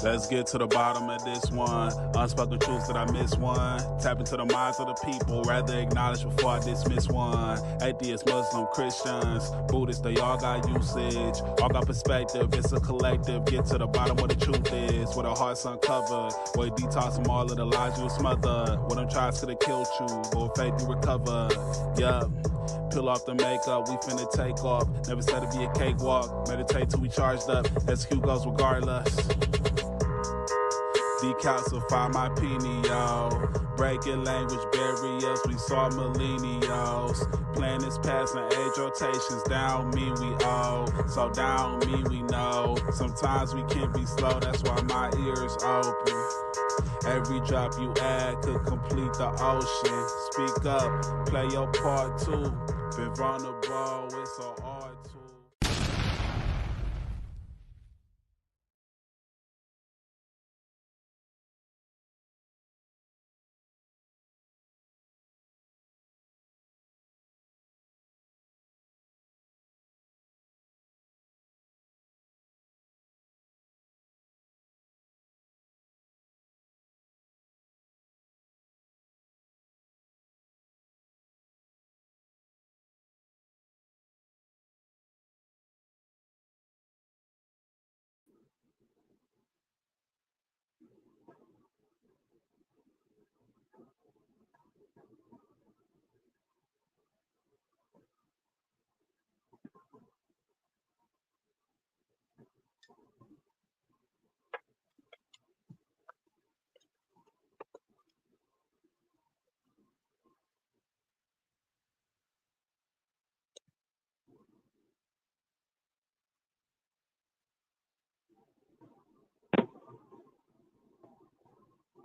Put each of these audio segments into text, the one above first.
Let's get to the bottom of this one. Unspoken truths that I miss one. Tap into the minds of the people, rather acknowledge before I dismiss one. Atheists, Muslim, Christians, Buddhists, they all got usage. All got perspective, it's a collective. Get to the bottom of the truth is. With our hearts uncovered. Boy, detox from all of the lies you smothered. What them tries could have killed you, but with faith you recover. Yup. Peel off the makeup, we finna take off. Never said it'd be a cakewalk. Meditate till we charged up. Execute goes regardless. Decalcify my pineal. Breaking language barriers, we saw millennials. Planets passing age rotations, down mean we owe. So down mean we know. Sometimes we can be slow, that's why my ears open. Every drop you add could complete the ocean. Speak up, play your part too. Been vulnerable, it's so hard to.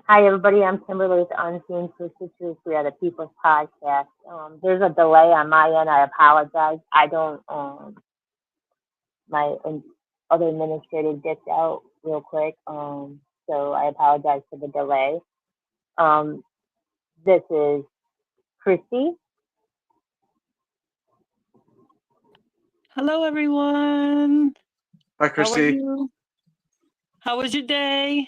Hi, everybody. I'm Kimberly with Unseen Twisted Truth. We are the People's Podcast. There's a delay on my end. I apologize. I don't, my other administrator dipped out real quick. So I apologize for the delay. This is Christy. Hello, everyone. Hi, How are Christy. you? How was your day?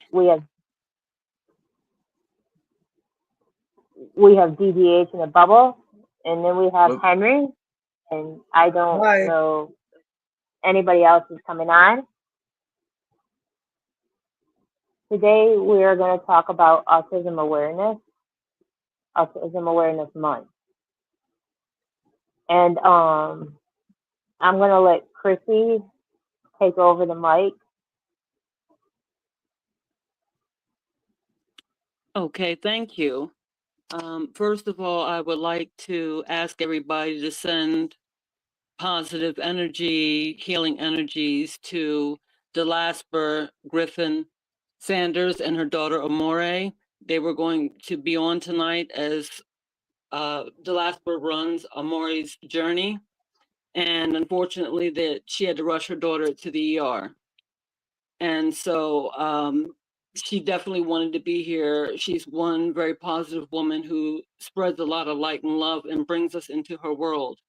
We have DDH in a bubble, and then we have Hello. Henry, and I don't Hi. know anybody else is coming on. Today we are going to talk about Autism Awareness Month. And I'm going to let Chrissy take over the mic. Okay, thank you. First of all, I would like to ask everybody to send positive energy, healing energies to Delasper Griffin Sanders and her daughter Amore. They were going to be on tonight as Delasper runs Amore's journey. And unfortunately, she had to rush her daughter to the ER. And so she definitely wanted to be here. She's one very positive woman who spreads a lot of light and love and brings us into her world,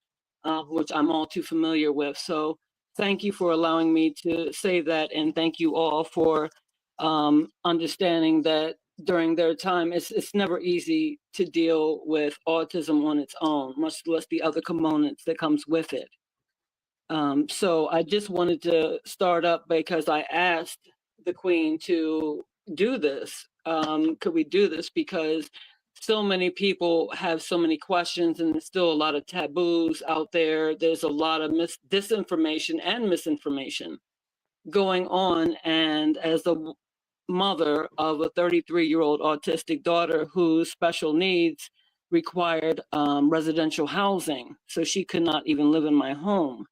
which I'm all too familiar with. So thank you for allowing me to say that. And thank you all for understanding that during their time, it's never easy to deal with autism on its own, much less the other components that comes with it. So I just wanted to start up because I asked the Queen to do this. Could we do this? Because so many people have so many questions and there's still a lot of taboos out there. There's a lot of disinformation and misinformation going on. And as the mother of a 33-year-old autistic daughter whose special needs required residential housing, so she could not even live in my home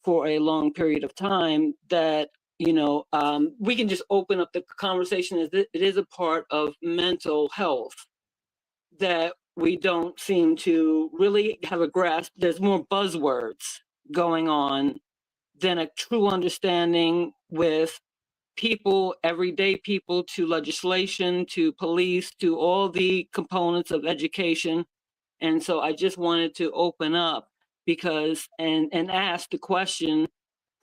for a long period of time, that we can just open up the conversation as it is a part of mental health that we don't seem to really have a grasp. There's more buzzwords going on than a true understanding with people, everyday people, to legislation, to police, to all the components of education. And so I just wanted to open up because and ask the question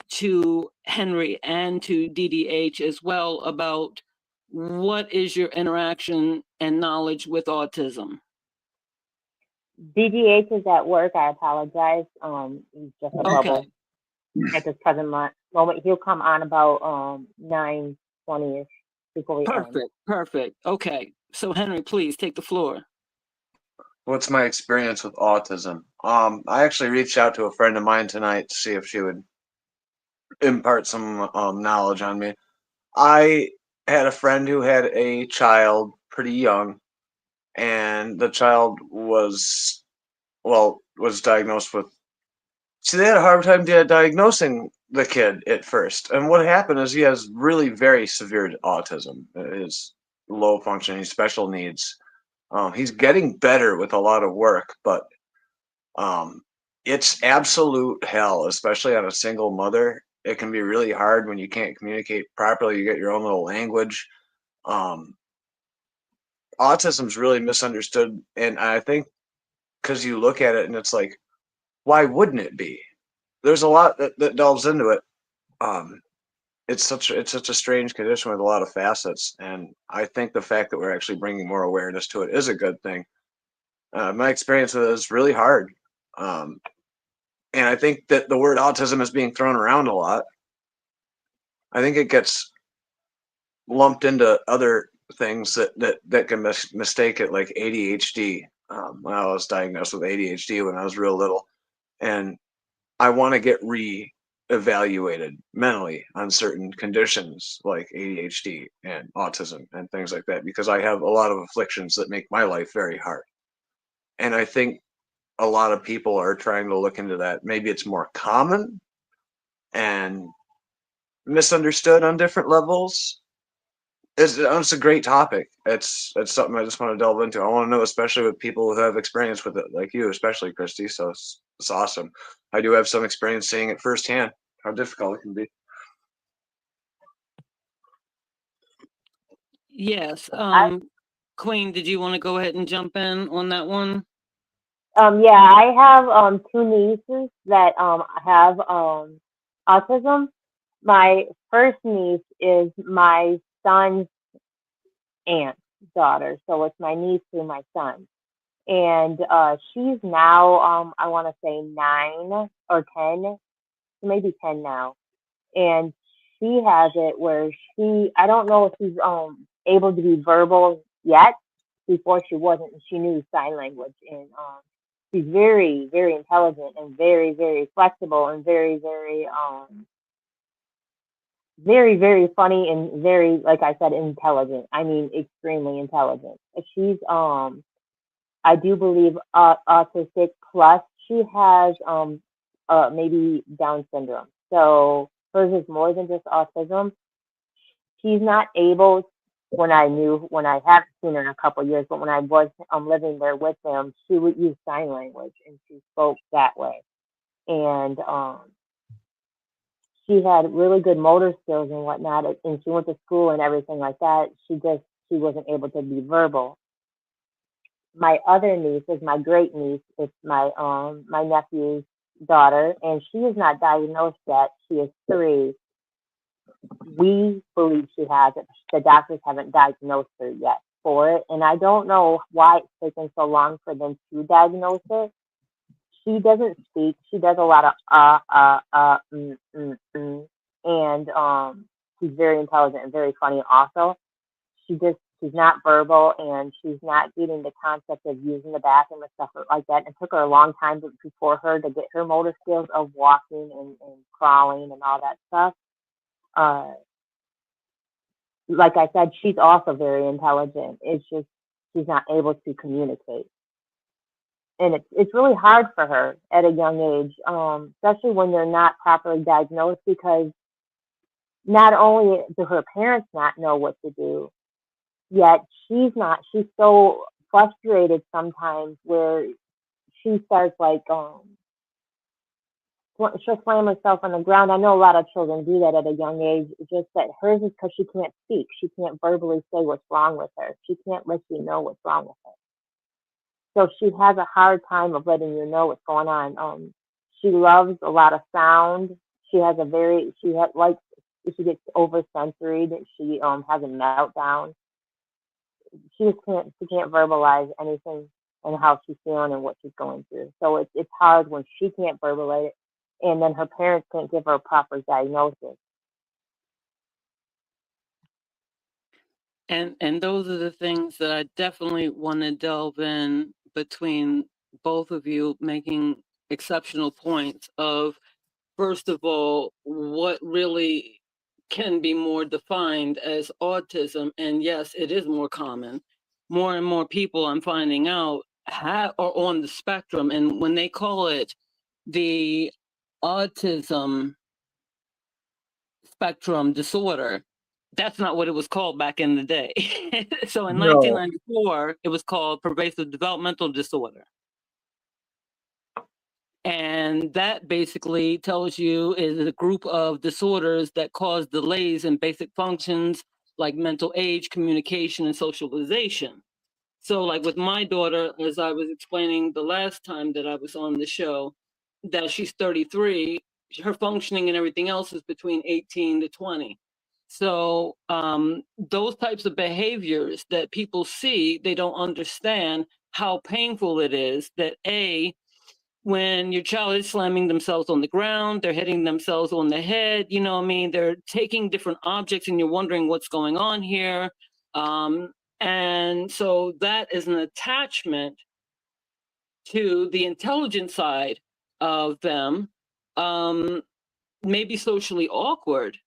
to Henry and to DDH as well about what is your interaction and knowledge with autism? BGH is at work. I apologize. He's just a bubble Okay, at this present moment. He'll come on about 9:20ish before we end. perfect. Okay, so Henry, please take the floor. What's my experience with autism? I actually reached out to a friend of mine tonight to see if she would impart some knowledge on me. I had a friend who had a child pretty young, and the child was diagnosed with. See, they had a hard time diagnosing the kid at first, and what happened is he has really very severe autism. His low functioning special needs. He's getting better with a lot of work, but it's absolute hell, especially on a single mother. It can be really hard when you can't communicate properly. You get your own little language. Um, Autism's really misunderstood, and I think because you look at it and it's like, why wouldn't it be? There's a lot that delves into it. Um, it's such a strange condition with a lot of facets, and I think the fact that we're actually bringing more awareness to it is a good thing. My experience with it is really hard. Um, and I think that the word autism is being thrown around a lot. I think it gets lumped into other things that can mistake it, like ADHD. When I was diagnosed with ADHD when I was real little, and I want to get re-evaluated mentally on certain conditions like ADHD and autism and things like that, because I have a lot of afflictions that make my life very hard. And I think a lot of people are trying to look into that. Maybe it's more common and misunderstood on different levels. It's a great topic. It's something I just want to delve into. I want to know, especially with people who have experience with it, like you, especially Christy. So it's awesome. I do have some experience seeing it firsthand, how difficult it can be. Yes, Queen, did you want to go ahead and jump in on that one? Yeah, I have two nieces that have autism. My first niece is my son's aunt's daughter, so it's my niece through my son. And she's now I want to say 9 or 10, maybe 10 now. And she has it where I don't know if she's able to be verbal yet. Before she wasn't, and she knew sign language, and she's very, very intelligent and very, very flexible and very, very very, very funny and very, like I said, intelligent. I mean, extremely intelligent. She's I do believe autistic, plus she has maybe Down syndrome. So hers is more than just autism. She's not able, when I haven't seen her in a couple of years, but when I was living there with them, she would use sign language and she spoke that way. And she had really good motor skills and whatnot, and she went to school and everything like that. She wasn't able to be verbal. My other niece is my great niece. It's my nephew's daughter, and she is not diagnosed yet. She is 3. We believe she has it. The doctors haven't diagnosed her yet for it, and I don't know why it's taken so long for them to diagnose it. She doesn't speak. She does a lot of and she's very intelligent and very funny also. She's not verbal, and she's not getting the concept of using the bathroom and stuff like that. It took her a long time before her to get her motor skills of walking and crawling and all that stuff. Like I said, she's also very intelligent. It's just she's not able to communicate, and it's really hard for her at a young age, especially when they're not properly diagnosed. Because not only do her parents not know what to do, yet she's not. She's so frustrated sometimes where she starts like she'll slam herself on the ground. I know a lot of children do that at a young age. It's just that hers is because she can't speak. She can't verbally say what's wrong with her. She can't let you know what's wrong with her. So she has a hard time of letting you know what's going on. She loves a lot of sound. She has likes if she gets oversensory, that she has a meltdown. She can't verbalize anything and how she's feeling and what she's going through. So it's hard when she can't verbalize it, and then her parents can't give her a proper diagnosis. And those are the things that I definitely want to delve in between both of you, making exceptional points of, first of all, what really can be more defined as autism. And yes, it is more common. More and more people, I'm finding out, are on the spectrum. And when they call it the autism spectrum disorder, that's not what it was called back in the day. So in No. 1994, it was called pervasive developmental disorder. And that basically tells you is a group of disorders that cause delays in basic functions like mental age, communication, and socialization. So, like with my daughter, as I was explaining the last time that I was on the show, that she's 33, her functioning and everything else is between 18 to 20. So, those types of behaviors that people see, they don't understand how painful it is that when your child is slamming themselves on the ground, they're hitting themselves on the head, you know what I mean? They're taking different objects and you're wondering what's going on here. And so that is an attachment to the intelligent side of them, maybe socially awkward,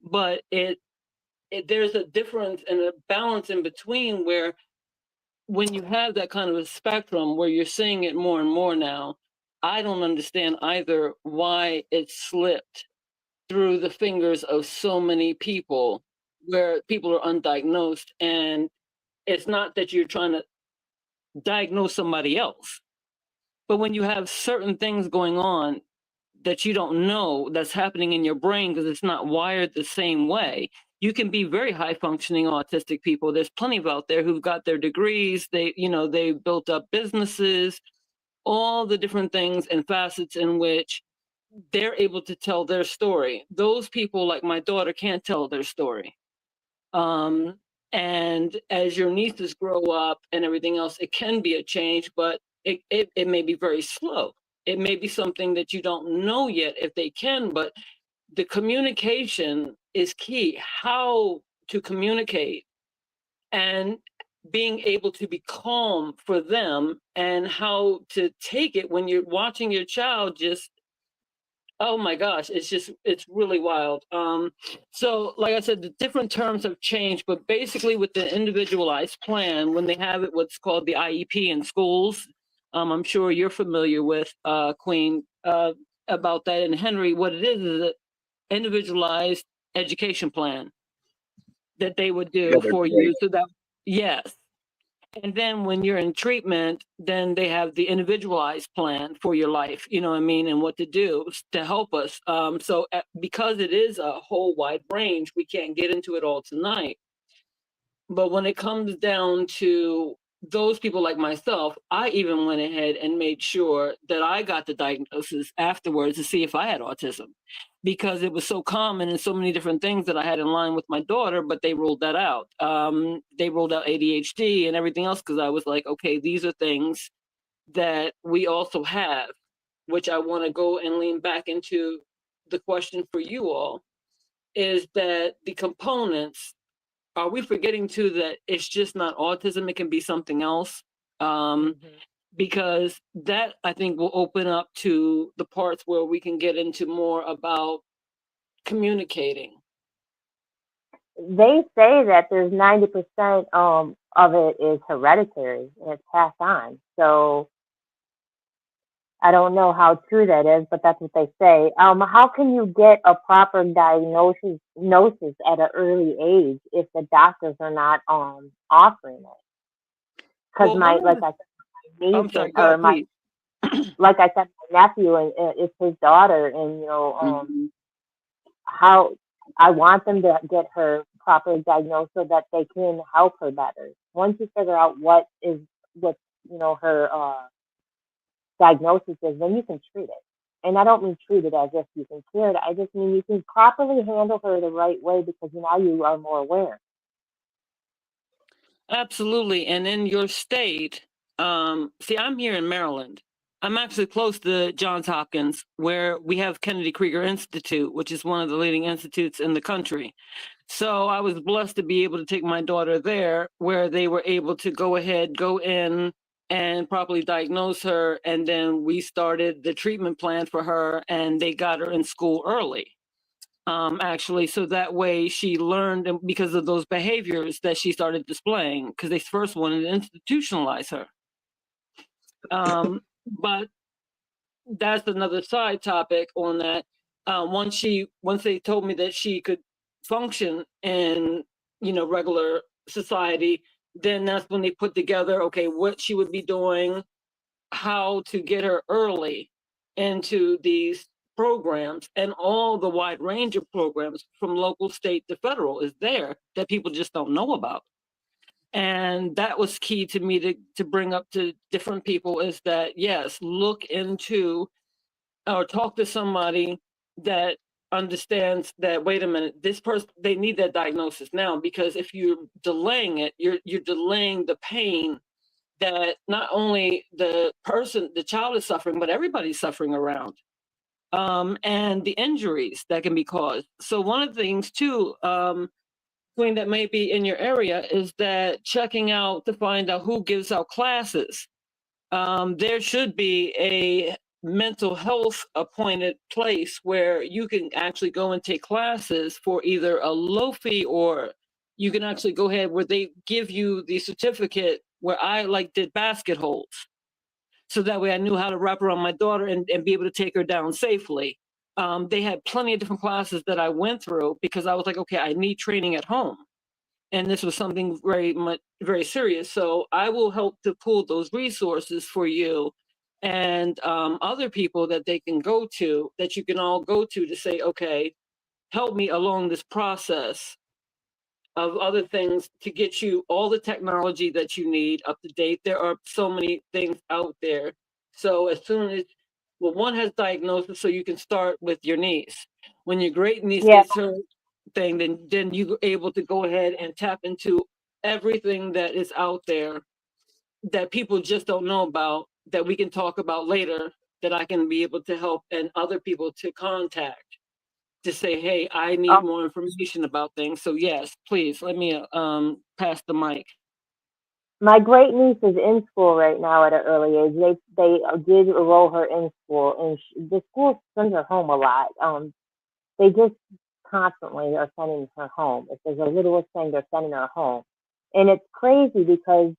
but there's a difference and a balance in between where when you have that kind of a spectrum where you're seeing it more and more now, I don't understand either why it slipped through the fingers of so many people where people are undiagnosed. And it's not that you're trying to diagnose somebody else, but when you have certain things going on that you don't know that's happening in your brain because it's not wired the same way. You can be very high functioning autistic people. There's plenty of out there who've got their degrees, they built up businesses, all the different things and facets in which they're able to tell their story. Those people, like my daughter, can't tell their story. And as your nieces grow up and everything else, it can be a change, but it may be very slow. It may be something that you don't know yet if they can, but the communication is key. How to communicate and being able to be calm for them, and how to take it when you're watching your child just, oh my gosh, it's really wild. So like I said, the different terms have changed, but basically with the individualized plan, when they have it, what's called the IEP in schools, I'm sure you're familiar with, Queen, about that. And Henry, what it is an individualized education plan that they would do they're for great. you. So that, yes. And then when you're in treatment, then they have the individualized plan for your life, you know what I mean, and what to do to help us. So because it is a whole wide range, we can't get into it all tonight. But when it comes down to those people like myself, I even went ahead and made sure that I got the diagnosis afterwards to see if I had autism, because it was so common and so many different things that I had in line with my daughter, but they ruled that out. They ruled out ADHD and everything else because I was like, okay, these are things that we also have, which I want to go and lean back into the question for you all, is that the components, are we forgetting too that it's just not autism, it can be something else? Because that, I think, will open up to the parts where we can get into more about communicating. They say that there's 90% of it is hereditary and it's passed on. So I don't know how true that is, but that's what they say. How can you get a proper diagnosis at an early age if the doctors are not offering it? Because Well, like I said, my niece I'm sorry, and, go or ahead, my please. like I said, my nephew and it's his daughter, and Mhm. how I want them to get her properly diagnosed so that they can help her better. Once you figure out what her diagnosis is, then you can treat it. And I don't mean treated as if you can care. I just mean you can properly handle her the right way because now you are more aware. Absolutely. And in your state, see, I'm here in Maryland. I'm actually close to Johns Hopkins, where we have Kennedy Krieger Institute, which is one of the leading institutes in the country. So I was blessed to be able to take my daughter there, where they were able to go in and properly diagnose her. And then we started the treatment plan for her, and they got her in school early. Actually, so that way she learned because of those behaviors that she started displaying, because they first wanted to institutionalize her. But that's another side topic on that. Once they told me that she could function in regular society, then that's when they put together, okay, what she would be doing, how to get her early into these programs, and all the wide range of programs from local, state to federal is there that people just don't know about. And that was key to me to bring up to different people, is that yes, look into or talk to somebody that understands that, wait a minute, this person, they need that diagnosis now, because if you're delaying it, you're delaying the pain that not only the child is suffering, but everybody's suffering around, and the injuries that can be caused. So one of the things too, Queen, that may be in your area, is that checking out to find out who gives out classes. There should be a mental health appointed place where you can actually go and take classes for either a low fee, or you can actually go ahead where they give you the certificate, where I did basket holds. So that way I knew how to wrap around my daughter and be able to take her down safely. They had plenty of different classes that I went through, because I was like, okay, I need training at home. And this was something very serious. So I will help to pull those resources for you and other people that they can go to, that you can all go to say, okay, help me along this process of other things to get you all the technology that you need up to date. There are so many things out there. So as soon as, well, one has diagnosis, so you can start with your niece. When your great niece Yeah. gets her thing, then you're able to go ahead and tap into everything that is out there that people just don't know about, that we can talk about later, that I can be able to help and other people to contact to say, hey, I need more information about things. So yes, please let me pass the mic. My great niece is in school right now at an early age. They did enroll her in school, and the school sends her home a lot. They just constantly are sending her home. If there's a littlest thing, they're sending her home, and it's crazy because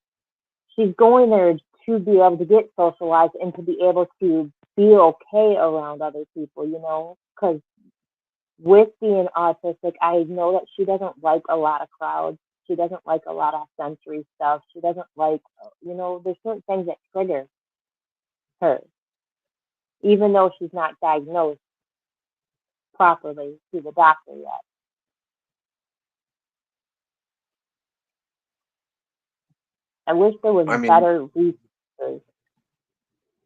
she's going there to be able to get socialized and to be able to be okay around other people. Because with being autistic, I know that she doesn't like a lot of crowds. She doesn't like a lot of sensory stuff. She doesn't like, there's certain things that trigger her, even though she's not diagnosed properly to the doctor yet. I wish there was I mean, better resources.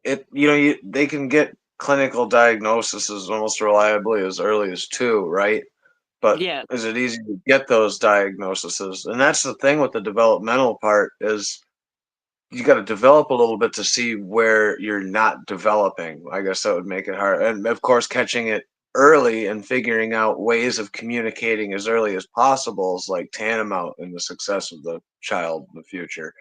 they can get clinical diagnoses almost reliably as early as 2, right? But Yeah, is it easy to get those diagnoses? And that's the thing with the developmental part, is you got to develop a little bit to see where you're not developing. I guess that would make it hard. And of course, catching it early and figuring out ways of communicating as early as possible is like tantamount in the success of the child in the future.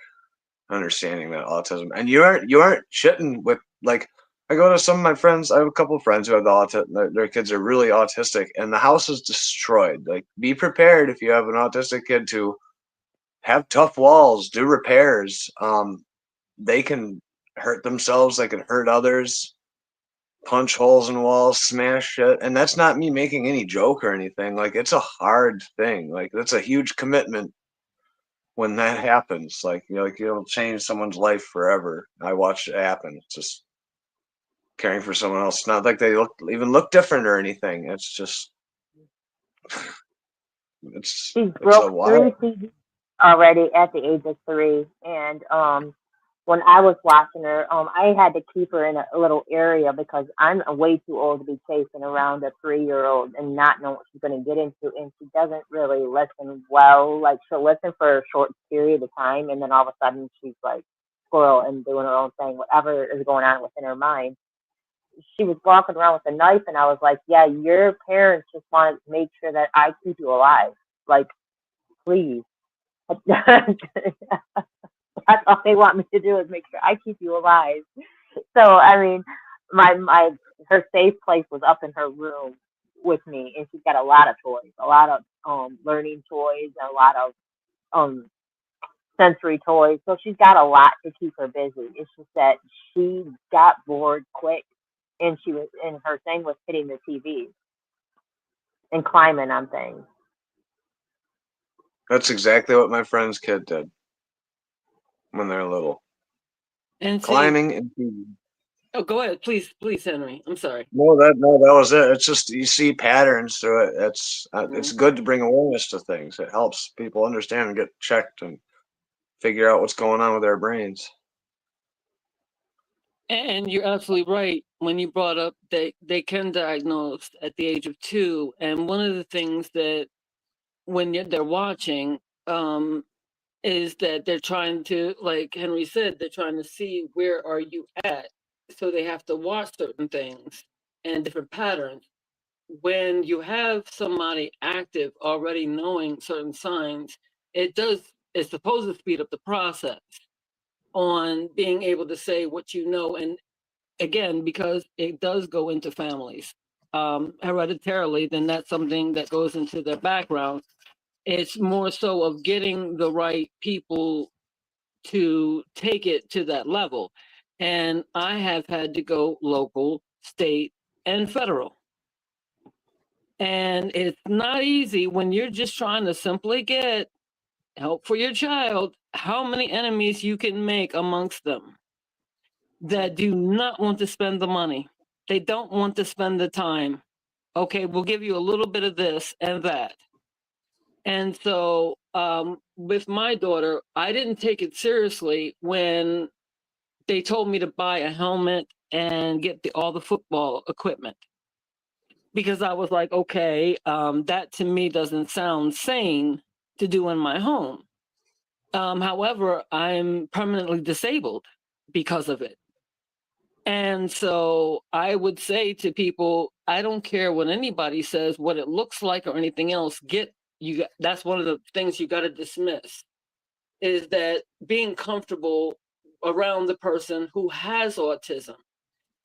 Understanding that autism, and you aren't shitting with, like, I go to some of my friends. I have a couple of friends who have the autism. Their kids are really autistic, and the house is destroyed. Like, be prepared if you have an autistic kid to have tough walls, do repairs. They can hurt themselves. They can hurt others. Punch holes in walls, smash shit, and that's not me making any joke or anything. Like, it's a hard thing. Like, that's a huge commitment when that happens. Like, it'll change someone's life forever. I watched it happen. It's just caring for someone else. It's not like they look different or anything. It's just She's it's a broke wild. 3 CDs already at the age of 3, and when I was watching her, I had to keep her in a little area because I'm way too old to be chasing around a 3-year-old and not know what she's going to get into. And she doesn't really listen well. Like she'll listen for a short period of time, and then all of a sudden she's like squirrel and doing her own thing, whatever is going on within her mind. She was walking around with a knife, and I was like, "Yeah, your parents just want to make sure that I keep you alive. Like, please." That's all they want me to do is make sure I keep you alive. So I mean, my her safe place was up in her room with me, and she's got a lot of toys, a lot of learning toys, a lot of um sensory toys. So she's got a lot to keep her busy. It's just that she got bored quick, and she was and her thing was hitting the TV and climbing on things. That's exactly what my friend's kid did when they're little. And see, Climbing and feeding. oh, go ahead, please, Henry. I'm sorry. No, that was it. It's just you see patterns through it. It's good to bring awareness to things. It helps people understand and get checked and figure out what's going on with their brains. And you're absolutely right when you brought up that they can diagnose at the age of 2. And one of the things that when they're watching is that they're trying to, like Henry said, they're trying to see where are you at. So they have to watch certain things and different patterns. When you have somebody active already knowing certain signs, it's supposed to speed up the process on being able to say what you know. And again, because it does go into families hereditarily, then that's something that goes into their background. It's more so of getting the right people to take it to that level. And I have had to go local, state, and federal. And it's not easy when you're just trying to simply get help for your child, how many enemies you can make amongst them that do not want to spend the money. They don't want to spend the time. Okay, we'll give you a little bit of this and that. And so with my daughter, I didn't take it seriously when they told me to buy a helmet and get all the football equipment. Because I was like, okay, that to me doesn't sound sane to do in my home. However, I'm permanently disabled because of it. And so I would say to people, I don't care what anybody says, what it looks like or anything else, that's one of the things you got to dismiss, is that being comfortable around the person who has autism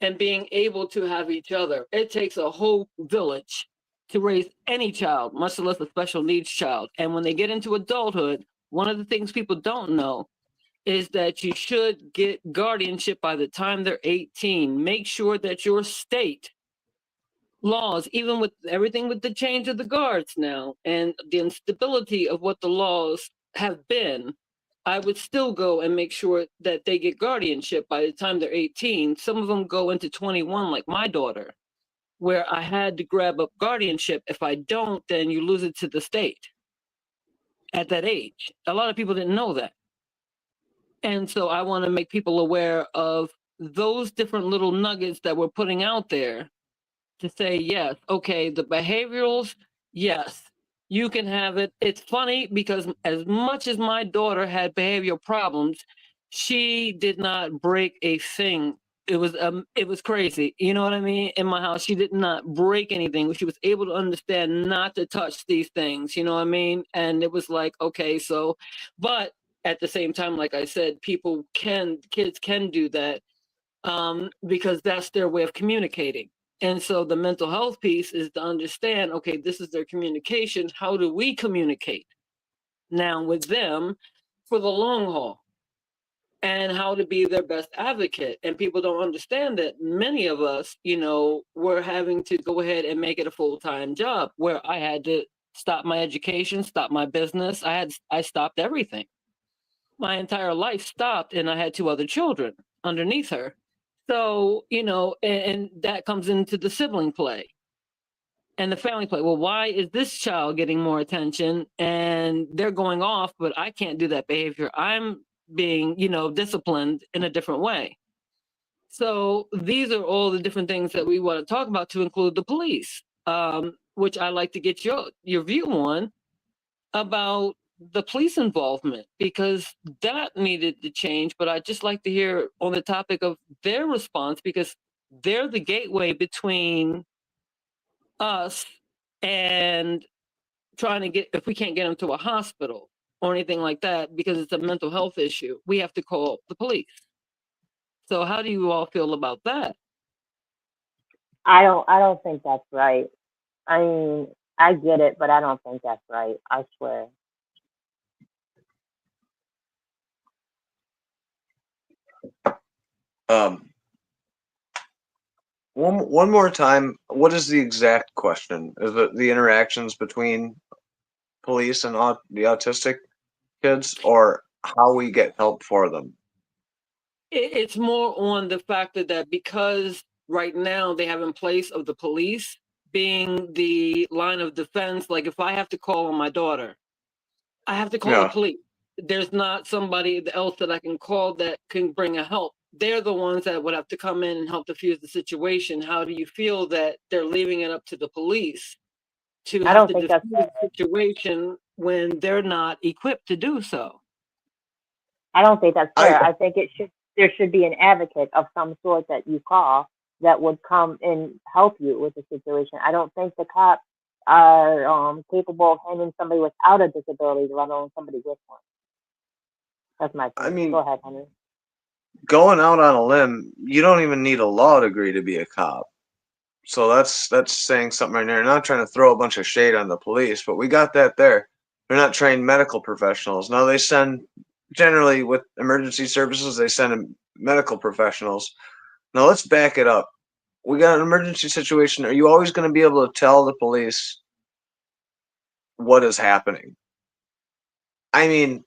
and being able to have each other. It takes a whole village to raise any child, much less a special needs child. And when they get into adulthood, one of the things people don't know is that you should get guardianship by the time they're 18. Make sure that your state laws, even with everything with the change of the guards now and the instability of what the laws have been, I would still go and make sure that they get guardianship by the time they're 18. Some of them go into 21, like my daughter, where I had to grab up guardianship. If I don't, then you lose it to the state at that age. A lot of people didn't know that. And so I want to make people aware of those different little nuggets that we're putting out there to say, yes, okay, the behaviorals, yes, you can have it. It's funny because as much as my daughter had behavioral problems, she did not break a thing. It was crazy. You know what I mean? In my house, she did not break anything. She was able to understand not to touch these things. You know what I mean? And it was like, okay, so, but at the same time, like I said, kids can do that because that's their way of communicating. And so the mental health piece is to understand, okay, this is their communication. How do we communicate now with them for the long haul? And how to be their best advocate. And people don't understand that many of us, we're having to go ahead and make it a full-time job, where I had to stop my education, stop my business. I stopped everything. My entire life stopped, and I had 2 other children underneath her. So, and that comes into the sibling play and the family play. Well, why is this child getting more attention and they're going off, but I can't do that behavior? I'm being, disciplined in a different way. So these are all the different things that we want to talk about, to include the police, which I like to get your view on about the police involvement, because that needed to change. But I'd just like to hear on the topic of their response, because they're the gateway between us and trying to get, if we can't get them to a hospital or anything like that, because it's a mental health issue, we have to call the police. So how do you all feel about that? I don't think that's right. I mean, I get it, but I don't think that's right. I swear. Um, one more time. What is the exact question? Is it the interactions between police and the autistic kids, or how we get help for them? It's more on the factor that because right now they have in place of the police being the line of defense, like if I have to call on my daughter, I have to call the Yeah. police. There's not somebody else that I can call that can bring a help. They're the ones that would have to come in and help diffuse the situation. How do you feel that they're leaving it up to the police to I have don't to think that's diffuse the situation when they're not equipped to do so? I don't think that's I fair. I think there should be an advocate of some sort that you call that would come and help you with the situation. I don't think the cops are capable of handling somebody without a disability, let alone somebody with one. That's my I opinion. Go mean, ahead, Henry. going out on a limb, you don't even need a law degree to be a cop. So that's saying something right there. Not trying to throw a bunch of shade on the police, but we got that there. They're not trained medical professionals. Now they send, generally with emergency services, they send medical professionals. Now let's back it up. We got an emergency situation. Are you always going to be able to tell the police what is happening? I mean,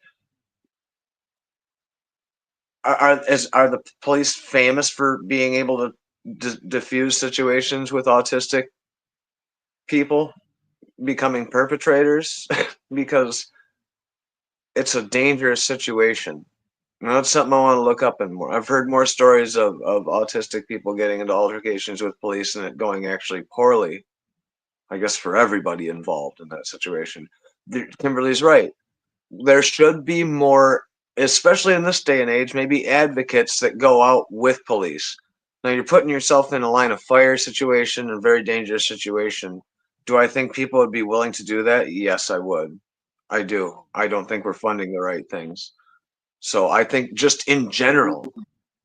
are the police famous for being able to diffuse situations with autistic people becoming perpetrators? Because it's a dangerous situation. You know, it's something I want to look up and more. I've heard more stories of autistic people getting into altercations with police and it going actually poorly, I guess, for everybody involved in that situation. Kimberly's right. There should be more, especially in this day and age, maybe advocates that go out with police. Now you're putting yourself in a line of fire situation, a very dangerous situation. Do I think people would be willing to do that? Yes, I would. I do. I don't think we're funding the right things. So I think just in general,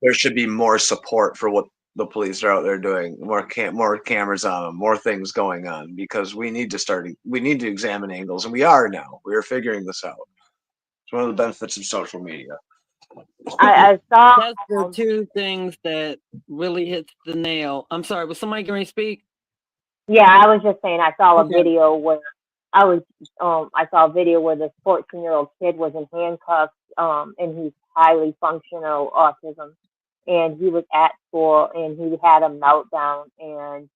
there should be more support for what the police are out there doing. More cameras on them, more things going on, because we need to examine angles, and we are now. We are figuring this out. It's one of the benefits of social media. I saw That's the two things that really hits the nail. I'm sorry, was somebody going to speak? yeah, I was just saying I saw a Okay. video where I saw a video where this 14-year-old kid was in handcuffs, and he's highly functional autism, and he was at school and he had a meltdown, and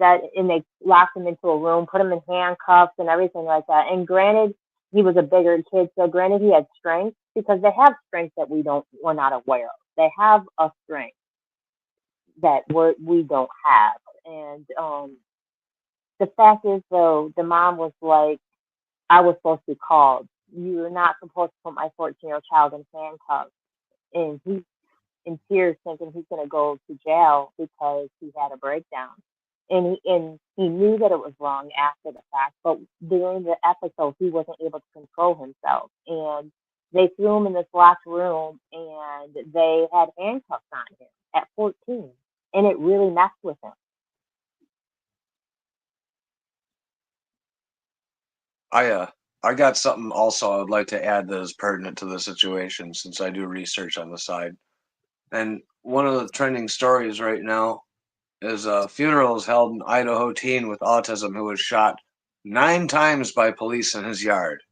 they locked him into a room, put him in handcuffs and everything like that. And granted, he was a bigger kid, so granted he had strength, because they have strength that we're not aware of. They have a strength that we don't have, and the fact is, though, the mom was like, I was supposed to be called. You're not supposed to put my 14-year-old child in handcuffs. And he's in tears thinking he's going to go to jail because he had a breakdown. And he knew that it was wrong after the fact, but during the episode, he wasn't able to control himself. And they threw him in this locked room and they had handcuffs on him at 14. And it really messed with him. I got something also I'd like to add that is pertinent to the situation, since I do research on the side. And one of the trending stories right now is a funeral is held in Idaho teen with autism who was shot 9 times by police in his yard.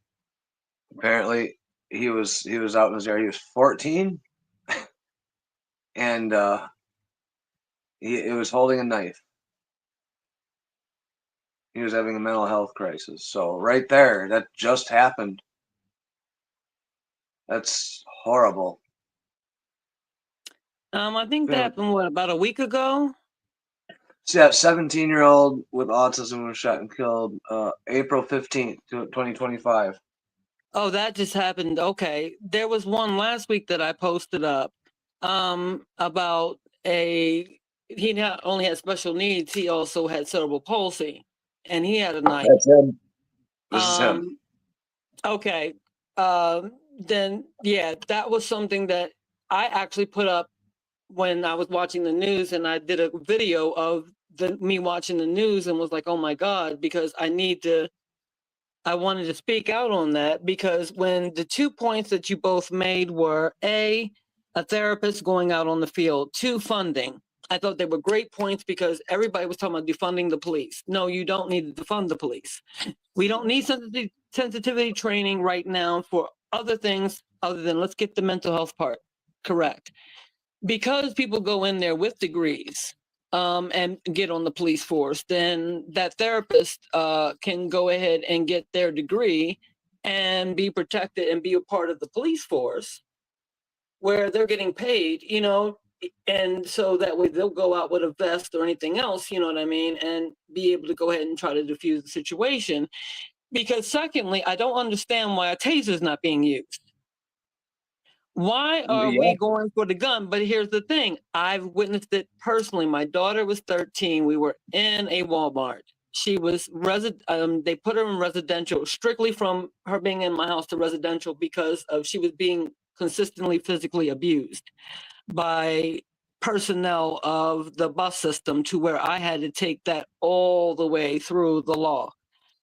Apparently, he was out in his yard. He was 14, and he was holding a knife. He was having a mental health crisis. So right there, that just happened. That's horrible. I think that happened, about a week ago? So yeah, 17-year-old with autism was shot and killed April 15th, 2025. Oh, that just happened. Okay. There was one last week that I posted up about he not only had special needs, he also had cerebral palsy, and he had a knife. That's him. This is him. Okay. Then, yeah, that was something that I actually put up when I was watching the news, and I did a video of me watching the news and was like, oh my God, because I wanted to speak out on that, because when the 2 points that you both made were a therapist going out on the field, 2, funding. I thought they were great points because everybody was talking about defunding the police. No, you don't need to defund the police. We don't need sensitivity training right now for other things other than let's get the mental health part correct. Because people go in there with degrees and get on the police force, then that therapist can go ahead and get their degree and be protected and be a part of the police force where they're getting paid, and so that way they'll go out with a vest or anything else, you know what I mean, and be able to go ahead and try to diffuse the situation. Because secondly, I don't understand why a taser is not being used. Why are we going for the gun? But here's the thing. I've witnessed it personally. My daughter was 13. We were in a Walmart. She was they put her in residential strictly from her being in my house to residential because she was being consistently physically abused by personnel of the bus system, to where I had to take that all the way through the law.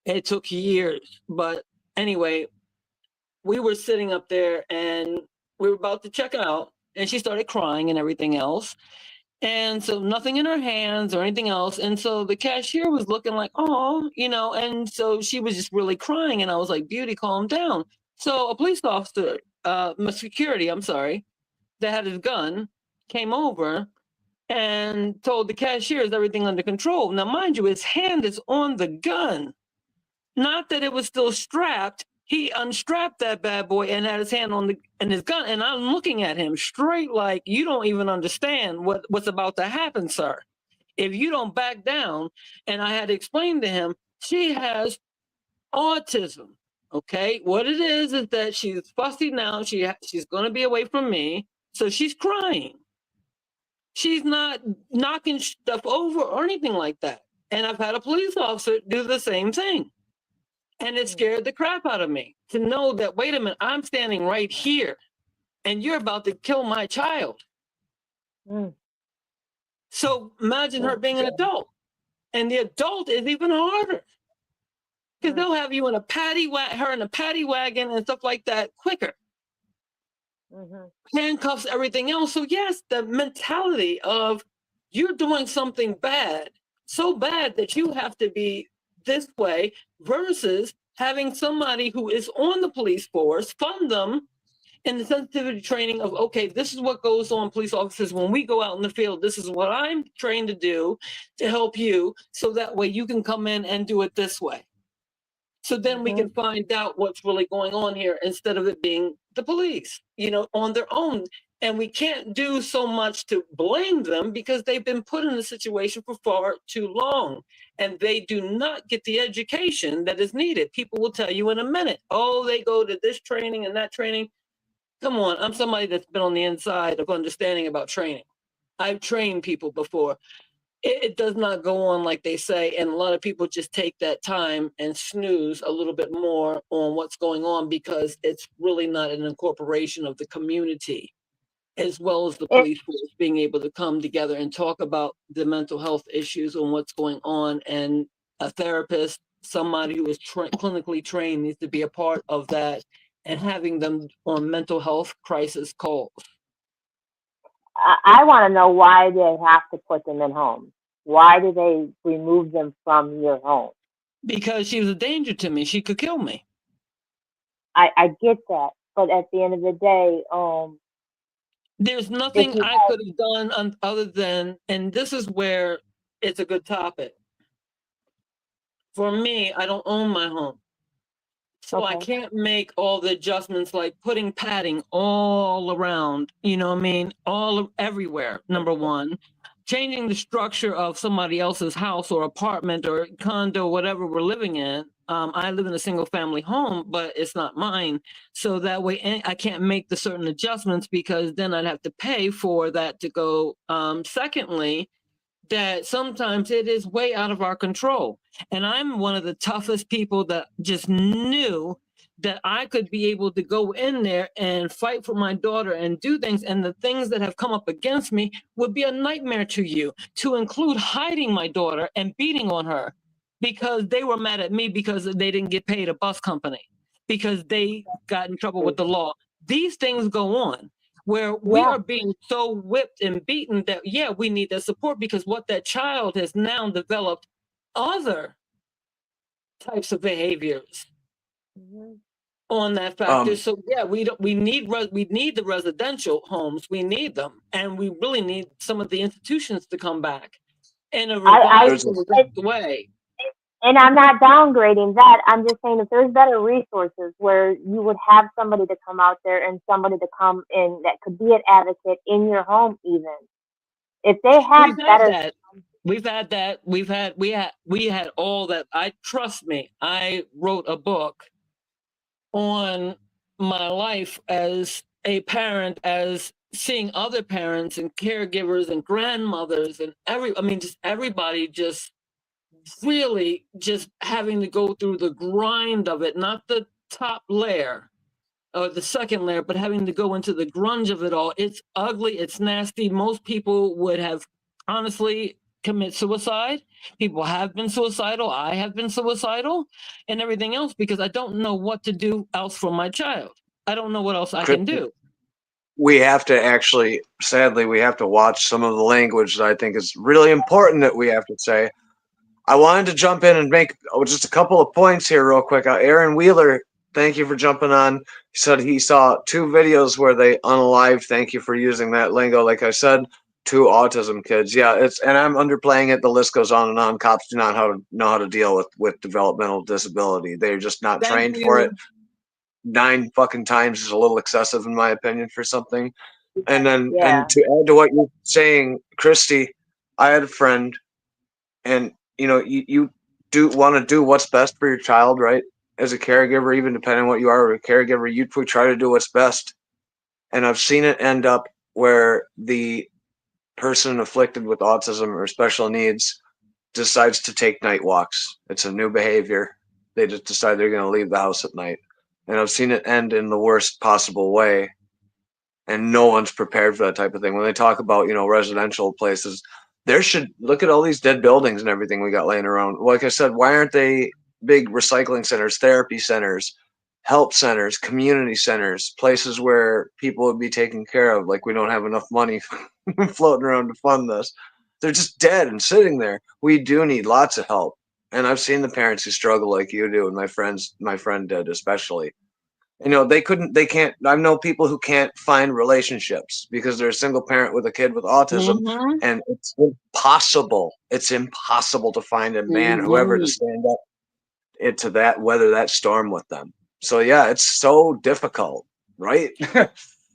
It took years. But anyway, we were sitting up there and we were about to check out, and she started crying and everything else. And so nothing in her hands or anything else. And so the cashier was looking like, oh, and so she was just really crying. And I was like, Beauty, calm down. So a police officer, security, I'm sorry, that had his gun came over and told the cashier, is everything under control? Now, mind you, his hand is on the gun. Not that it was still strapped. He unstrapped that bad boy and had his hand on his gun. And I'm looking at him straight like, you don't even understand what's about to happen, sir. If you don't back down. And I had to explain to him, she has autism. Okay. What it is that she's fussy now. She's going to be away from me. So she's crying. She's not knocking stuff over or anything like that. And I've had a police officer do the same thing. And it scared the crap out of me to know that, wait a minute, I'm standing right here and you're about to kill my child. So imagine her being an adult. And the adult is even harder. Because they'll have you in her in a paddy wagon and stuff like that quicker. Handcuffs, everything else. So yes, the mentality of you're doing something bad, so bad that you have to be this way, versus having somebody who is on the police force fund them in the sensitivity training of, okay, this is what goes on, police officers, when we go out in the field, this is what I'm trained to do to help you, so that way you can come in and do it this way. So then we can find out what's really going on here, instead of it being the police, on their own. And we can't do so much to blame them, because they've been put in a situation for far too long, and they do not get the education that is needed. People will tell you in a minute, oh, they go to this training and that training. Come on, I'm somebody that's been on the inside of understanding about training. I've trained people before. It does not go on like they say, and a lot of people just take that time and snooze a little bit more on what's going on, because it's really not an incorporation of the community, as well as the police force being able to come together and talk about the mental health issues and what's going on. And a therapist, somebody who is clinically trained, needs to be a part of that, and having them on mental health crisis calls. I want to know why they have to put them in homes. Why do they remove them from your home? Because she was a danger to me. She could kill me. I get that, but at the end of the day, there's nothing I could have done other than, and this is where it's a good topic. For me, I don't own my home. So I Okay. can't make all the adjustments like putting padding all around, you know what I mean? Everywhere, number one. Changing the structure of somebody else's house or apartment or condo, whatever we're living in. I live in a single family home, but it's not mine. So that way I can't make the certain adjustments because then I'd have to pay for that to go. Secondly, that sometimes it is way out of our control. And I'm one of the toughest people that just knew that I could be able to go in there and fight for my daughter and do things. And the things that have come up against me would be a nightmare to you, to include hiding my daughter and beating on her because they were mad at me because they didn't get paid a bus company, because they got in trouble with the law. These things go on where we Yeah. are being so whipped and beaten that, yeah, we need that support because what that child has now developed other types of behaviors Hmm. on that factor. So yeah, we need the residential homes. We need them. And we really need some of the institutions to come back in a I, revised and revamped way. and I'm not downgrading that. I'm just saying if there's better resources where you would have somebody to come out there and somebody to come in that could be an advocate in your home even. If they had We've had better, that. We've had that. We had all that. I trust me. I wrote a book on my life as a parent, as seeing other parents and caregivers and grandmothers and just everybody just really just having to go through the grind of it, not the top layer or the second layer, but having to go into the grunge of it all. It's ugly, it's nasty. Most people would have honestly commit suicide. People have been suicidal. I have been suicidal and everything else because I don't know what to do else for my child. I don't know what else I can do. We have to actually, sadly, we have to watch some of the language that I think is really important that we have to say. I wanted to jump in and make just a couple of points here real quick. Aaron Wheeler, thank you for jumping on. He said he saw 2 videos where they unalived. Thank you for using that lingo. Like I said, 2 autism kids. Yeah, and I'm underplaying it. The list goes on and on. Cops do not know how to deal with developmental disability. They're just not Thank trained for it. you. 9 fucking times is a little excessive in my opinion for something. And then, yeah. and to add to what you're saying, Christy, I had a friend, and you do want to do what's best for your child, right? As a caregiver, even depending on what you are, a caregiver, you try to do what's best. And I've seen it end up where the person afflicted with autism or special needs decides to take night walks. It's a new behavior. They just decide they're going to leave the house at night. And I've seen it end in the worst possible way, and no one's prepared for that type of thing. When they talk about, residential places, there should look at all these dead buildings and everything we got laying around. Like I said, why aren't they big recycling centers, therapy centers, help centers, community centers, places where people would be taken care of? Like we don't have enough money floating around to fund this. They're just dead and sitting there. We do need lots of help. And I've seen the parents who struggle like you do, and my friend did especially. They can't. I know people who can't find relationships because they're a single parent with a kid with autism, Mm-hmm. and it's impossible to find a man, whoever, to Mm-hmm. stand up into that, weather that storm with them. So yeah, it's so difficult, right?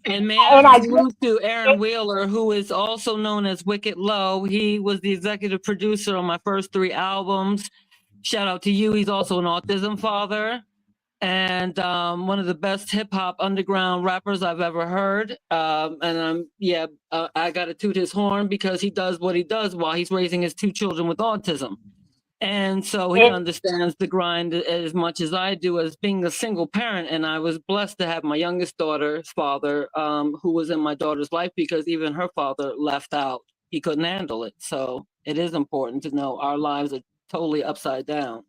And may I And I salute to Aaron Wheeler, who is also known as Wicked Low. He was the executive producer on my first 3 albums. Shout out to you. He's also an autism father and one of the best hip hop underground rappers I've ever heard. I got to toot his horn because he does what he does while he's raising his 2 children with autism. And so he it, understands the grind as much as I do as being a single parent. And I was blessed to have my youngest daughter's father, who was in my daughter's life because even her father left out. He couldn't handle it. So it is important to know our lives are totally upside down.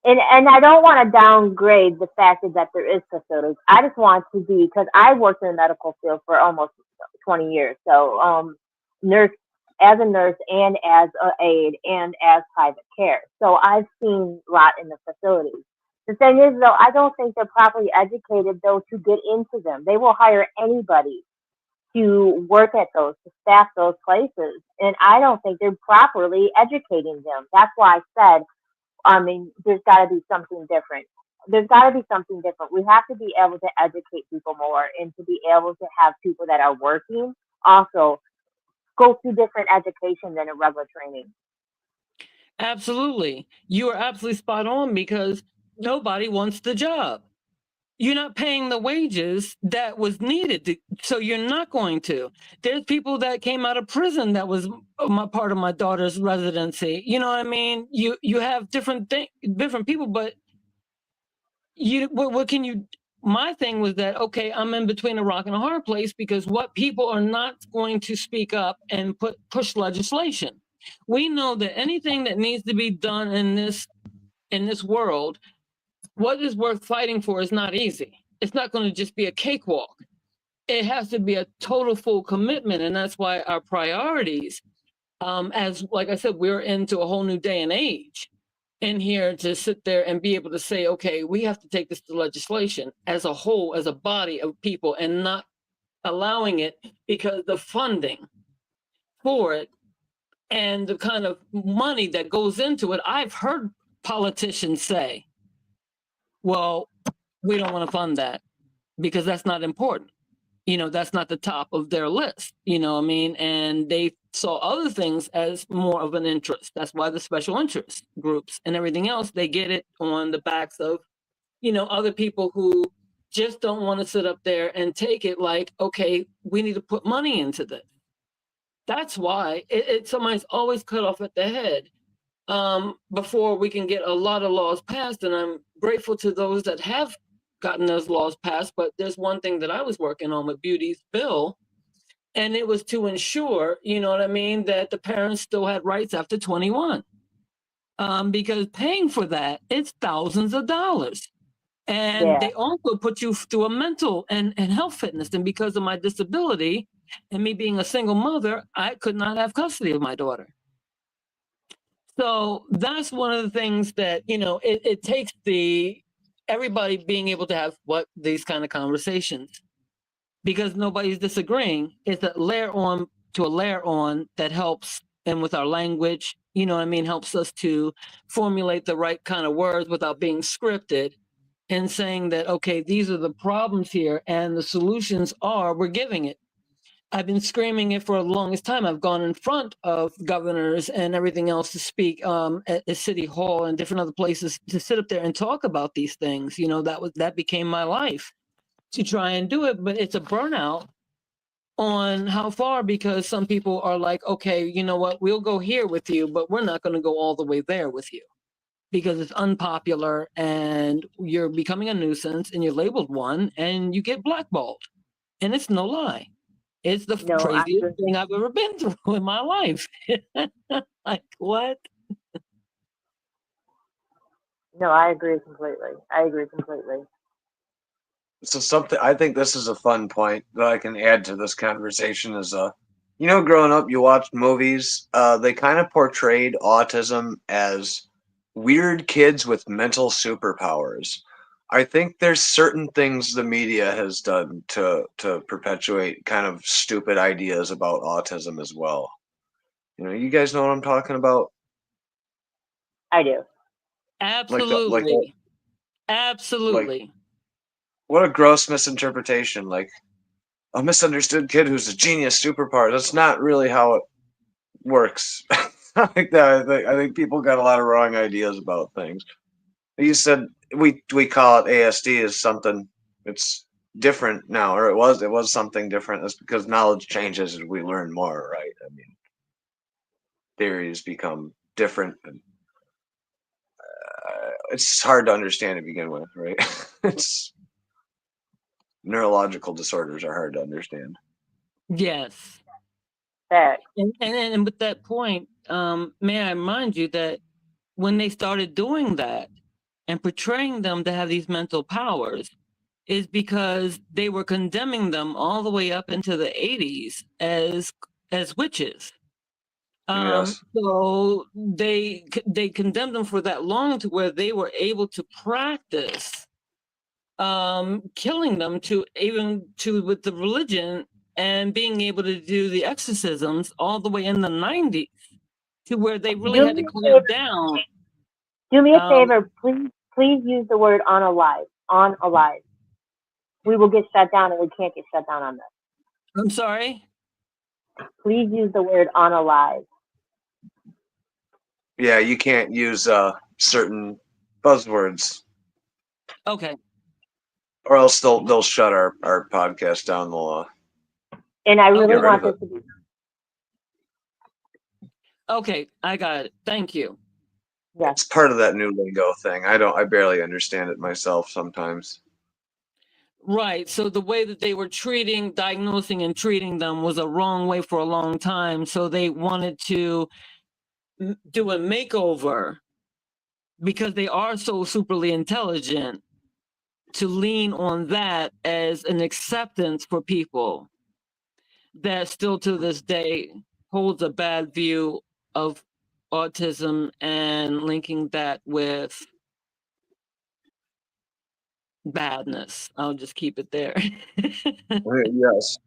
and I don't want to downgrade the fact that there is facilities. I just want to be because I worked in the medical field for almost 20 years. So nurse as a nurse and as a aide and as private care. So I've seen a lot in the facilities. The thing is though, I don't think they're properly educated though to get into them. They will hire anybody to work at those, to staff those places. And I don't think they're properly educating them. That's why I said, I mean, there's got to be something different. there's got to be something different. We have to be able to educate people more and to be able to have people that are working also go through different education than a regular training. Absolutely. You are absolutely spot on, because nobody wants the job. You're not paying the wages that was needed to, so you're not going to. There's people that came out of prison that was part of my daughter's residency. You know what I mean? You have different people, but what can you? My thing was that, okay, I'm in between a rock and a hard place, because what people are not going to speak up and push legislation. We know that anything that needs to be done in this world, what is worth fighting for is not easy. It's not going to just be a cakewalk. It has to be a total full commitment. And that's why our priorities, as like I said, we're into a whole new day and age in here to sit there and be able to say, okay, we have to take this to legislation as a whole, as a body of people, and not allowing it, because the funding for it and the kind of money that goes into it. I've heard politicians say, well, we don't want to fund that because that's not important. That's not the top of their list, what I mean? And they saw other things as more of an interest. That's why the special interest groups and everything else, they get it on the backs of, other people who just don't want to sit up there and take it like, okay, we need to put money into this. That's why somebody's always cut off at the head before we can get a lot of laws passed. And I'm grateful to those that have gotten those laws passed. But there's one thing that I was working on with Beauty's bill, and it was to ensure, what I mean, that the parents still had rights after 21. Because paying for that, it's thousands of dollars. And they also put you through a mental and health fitness. And because of my disability and me being a single mother, I could not have custody of my daughter. So that's one of the things that, it takes everybody being able to have these kind of conversations, because nobody's disagreeing. It's a layer on that helps. And with our language, helps us to formulate the right kind of words without being scripted, and saying that, okay, these are the problems here and the solutions are, we're giving it. I've been screaming it for the longest time. I've gone in front of governors and everything else to speak at City Hall and different other places to sit up there and talk about these things. That became my life, to try and do it. But it's a burnout on how far, because some people are like, okay, you know what, we'll go here with you, but we're not going to go all the way there with you, because it's unpopular and you're becoming a nuisance and you're labeled one and you get blackballed. And it's no lie. It's the craziest thing I've ever been through in my life. Like, what? No, I agree completely. So I think this is a fun point that I can add to this conversation is, growing up, you watched movies, they kind of portrayed autism as weird kids with mental superpowers. I think there's certain things the media has done to perpetuate kind of stupid ideas about autism as well. You guys know what I'm talking about? I do. Absolutely. Absolutely. What a gross misinterpretation. Like, a misunderstood kid who's a genius superpower. That's not really how it works. Like that. I think people got a lot of wrong ideas about things. You said we call it ASD as something. It's different now, or it was something different. That's because knowledge changes as we learn more, right? I mean, theories become different, and it's hard to understand to begin with, right? It's neurological disorders are hard to understand. Yes. Fact. And with that point, may I remind you that when they started doing that and portraying them to have these mental powers, is because they were condemning them all the way up into the 80s as witches. Yes. So they condemned them for that long, to where they were able to practice killing them with the religion, and being able to do the exorcisms all the way in the 90s, to where they really had to clamp down. Do me a favor, please Please use the word unalive. Unalive. We will get shut down, and we can't get shut down on this. I'm sorry? Please use the word unalive. Yeah, you can't use certain buzzwords, Okay. or else they'll shut our podcast down. They'll And I Okay. really get rid want of this it. to be, Okay, I got it. Thank you. yes. It's part of that new lingo thing. I barely understand it myself sometimes. Right. So the way that they were diagnosing and treating them was a wrong way for a long time. So they wanted to do a makeover because they are so superly intelligent, to lean on that as an acceptance for people that still to this day holds a bad view of autism and linking that with badness. I'll just keep it there. Yes.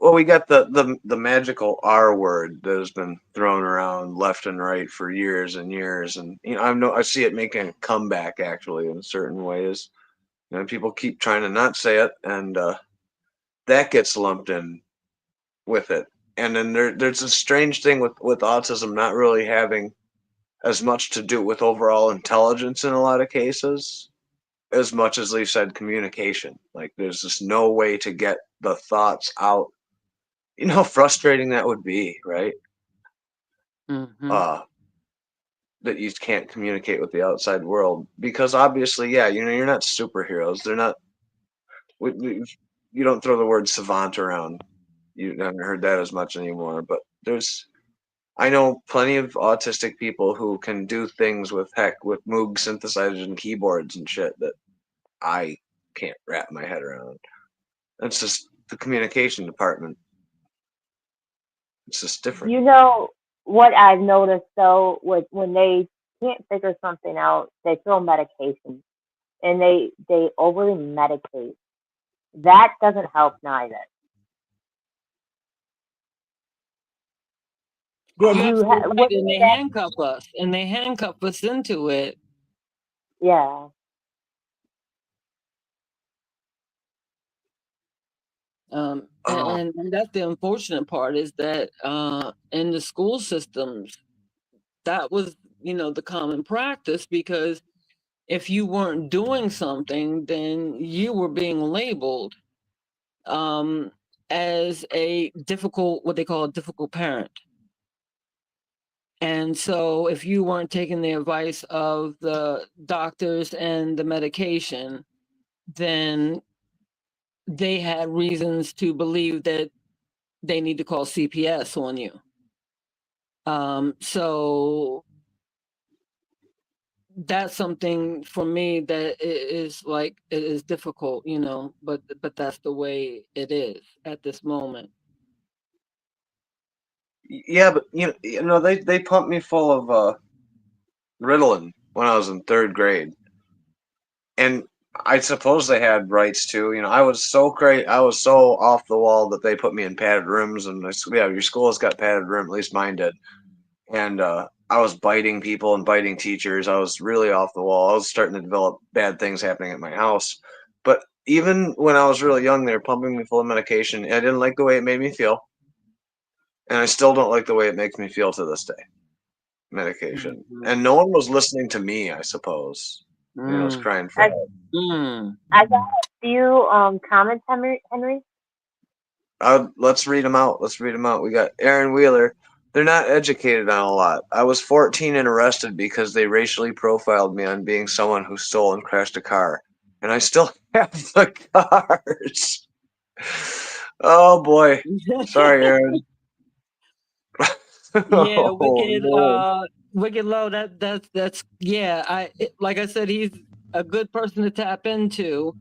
Well, we got the magical R word that has been thrown around left and right for years and years, and I see it making a comeback actually in certain ways. People keep trying to not say it, and that gets lumped in with it. And then there's a strange thing with autism not really having as much to do with overall intelligence in a lot of cases, as much as Lee said, communication. Like there's just no way to get the thoughts out. You know how frustrating that would be, right? Mm-hmm. That you can't communicate with the outside world because obviously, yeah, you're not superheroes. They're not. You don't throw the word savant around. You haven't heard that as much anymore. But I know plenty of autistic people who can do things with Moog synthesizers and keyboards and shit that I can't wrap my head around. It's just the communication department. It's just different. You know what I've noticed though, with when they can't figure something out, they throw medication, and they overly medicate. That doesn't help neither. Did You're you absolutely right. what And did they that? handcuff us into it. Yeah. Oh, And that's the unfortunate part, is that in the school systems, that was, the common practice, because if you weren't doing something, then you were being labeled um, as what they call a difficult parent. And so if you weren't taking the advice of the doctors and the medication, then they had reasons to believe that they need to call CPS on you. So that's something for me that it is difficult, but that's the way it is at this moment. yeah, but they pumped me full of Ritalin when I was in third grade, and I suppose they had rights too. I was so great, I was so off the wall that they put me in padded rooms, and yeah, your school has got padded room, at least mine did, and I was biting people and biting teachers. I was really off the wall. I was starting to develop bad things happening at my house. But even when I was really young, they were pumping me full of medication. I didn't like the way it made me feel, and I still don't like the way it makes me feel to this day. Medication, Mhm. and no one was listening to me. I suppose I was Mm. crying for I help. Mm. I got a few comments, Henry. Let's read them out. Let's read them out. We got Aaron Wheeler. They're not educated on a lot. I was 14 and arrested because they racially profiled me on being someone who stole and crashed a car. And I still have the cars. Oh boy. Sorry, Aaron. Yeah, Oh no. Wicked Low. That's yeah. Like I said, he's a good person to tap into,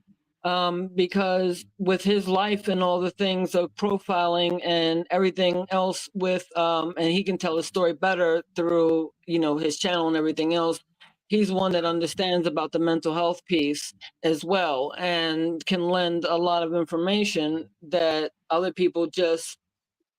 because with his life and all the things of profiling and everything else, and he can tell his story better through his channel and everything else. He's one that understands about the mental health piece as well, and can lend a lot of information that other people just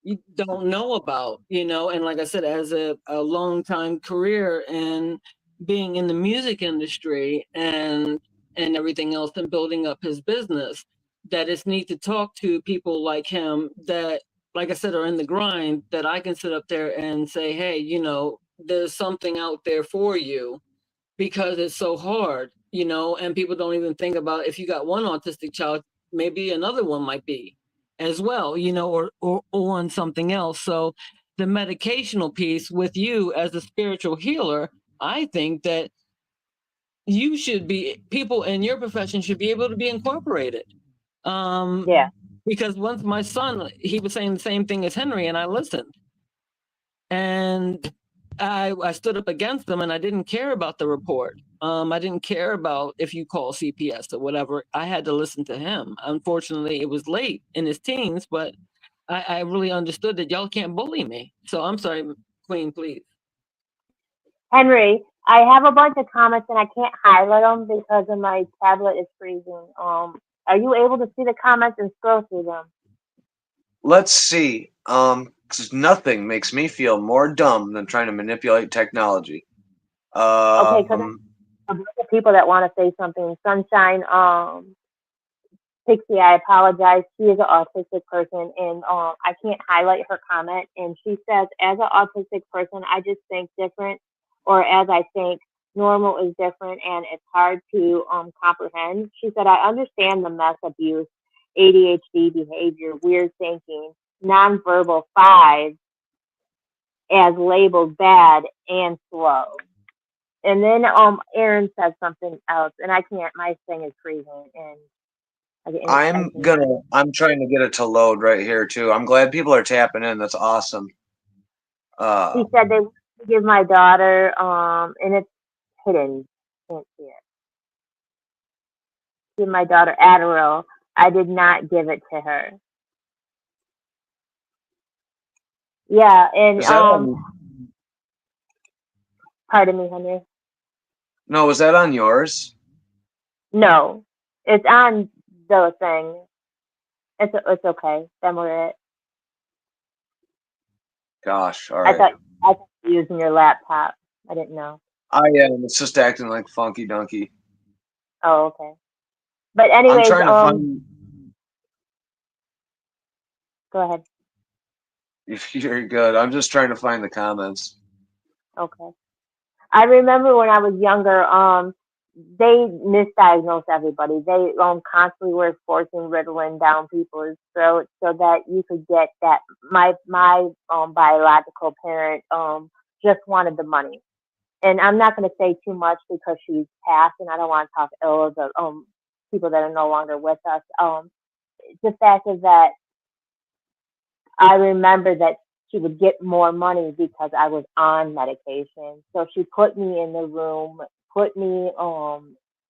you don't know about, and like I said, as a long time career in being in the music industry and everything else and building up his business, that it's neat to talk to people like him that, like I said, are in the grind, that I can sit up there and say, hey, you know, there's something out there for you, because it's so hard, you know, and people don't even think about, if you got one autistic child, maybe another one might be as well, you know, or on something else. So the medicational piece with you as a spiritual healer, I think that you should be, people in your profession should be able to be incorporated. Yeah. Because once my son, he was saying the same thing as Henry, and I listened. And I stood up against them, and I didn't care about the report. I didn't care about if you call CPS or whatever. I had to listen to him. Unfortunately, it was late in his teens, but I really understood that y'all can't bully me. So I'm sorry, Queen, please. Henry, I have a bunch of comments and I can't highlight them because of my tablet is freezing. Are you able to see the comments and scroll through them? Let's see. 'Cause nothing makes me feel more dumb than trying to manipulate technology. Okay, because Um, a bunch of people that want to say something. Sunshine, Pixie, I apologize. She is an autistic person, and I can't highlight her comment. And she says, as an autistic person, I just think different, or as I think normal is different, and it's hard to comprehend. She said, I understand the mess abuse, ADHD behavior, weird thinking, nonverbal five as labeled bad and slow. And then Aaron said something else, and I can't. My thing is freezing, and I can't. I'm trying to get it to load right here too. I'm glad people are tapping in. That's awesome. He Uh, said they give my daughter, and it's hidden. Can't see it. Give my daughter Adderall. I did not give it to her. Yeah, and is that on? pardon me, Henry. No, was that on yours? No, it's on the thing. It's okay. Then we're it. Gosh, all I right. thought you were using your laptop. I didn't know. I am. It's just acting like funky donkey. Oh, okay. But I'm anyways, trying to find. go ahead. You're good. I'm just trying to find the comments. Okay. I remember when I was younger, they misdiagnosed everybody. They constantly were forcing Ritalin down people's throats so that you could get that. My biological parent just wanted the money, and I'm not going to say too much because she's passed, and I don't want to talk ill of the people that are no longer with us. The fact is that I remember that she would get more money because I was on medication. So she put me in the room, put me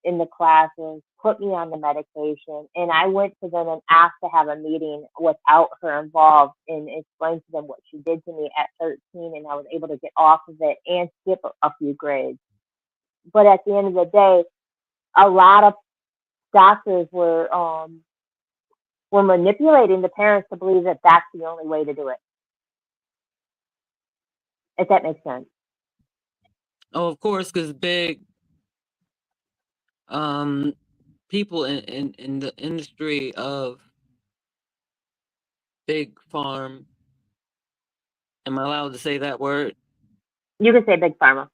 in the classes, put me on the medication, and I went to them and asked to have a meeting without her involved and explained to them what she did to me at 13, and I was able to get off of it and skip a few grades. But at the end of the day, a lot of doctors were manipulating the parents to believe that that's the only way to do it, if that makes sense. Oh, of course, because big people in the industry of big farm. Am I allowed to say that word? You can say big pharma.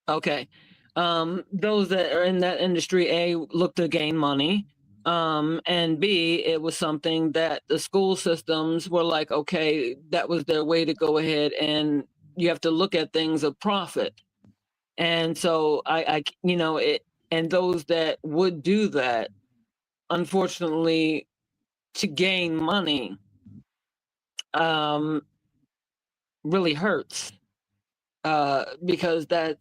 Okay. Those that are in that industry, A, look to gain money. And B, it was something that the school systems were like, okay, that was their way to go ahead, and you have to look at things of profit. And so you know, and those that would do that, unfortunately, to gain money, really hurts, because that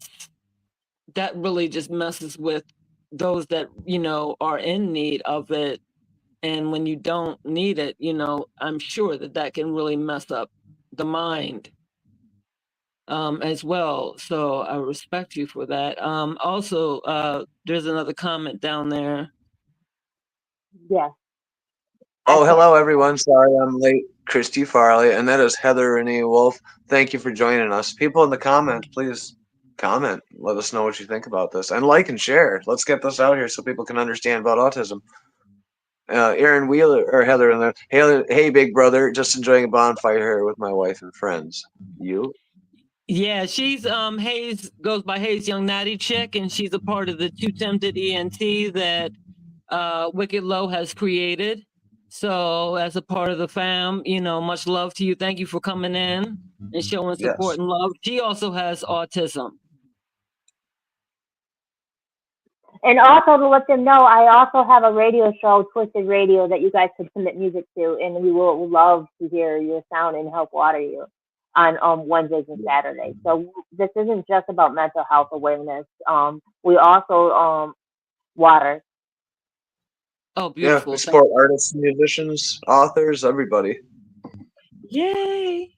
really just messes with those that, you know, are in need of it. And when you don't need it, you know, I'm sure that that can really mess up the mind, as well. So I respect you for that. Also, there's another comment down there. Yes. I Oh, can't. hello everyone. Sorry I'm late. Christy Farley, and that is Heather Renee Wolf. Thank you for joining us. People in the comments, please comment. Let us know what you think about this, and like and share. Let's get this out here so people can understand about autism. Aaron Wheeler or Heather in there. Hey, big brother, just enjoying a bonfire here with my wife and friends. You? Yeah, she's Hayes, goes by Hayes Young Natty Chick, and she's a part of the Two Tempted ENT that Wicked Low has created. So as a part of the fam, much love to you. Thank you for coming in and showing support Yes. and love. She also has autism. And also to let them know, I also have a radio show, Twisted Radio, that you guys could submit music to, and we will love to hear your sound and help water you on Wednesdays and Saturdays. So this isn't just about mental health awareness. We also water. Oh, Yeah, beautiful. we support artists, musicians, authors, everybody. Yay.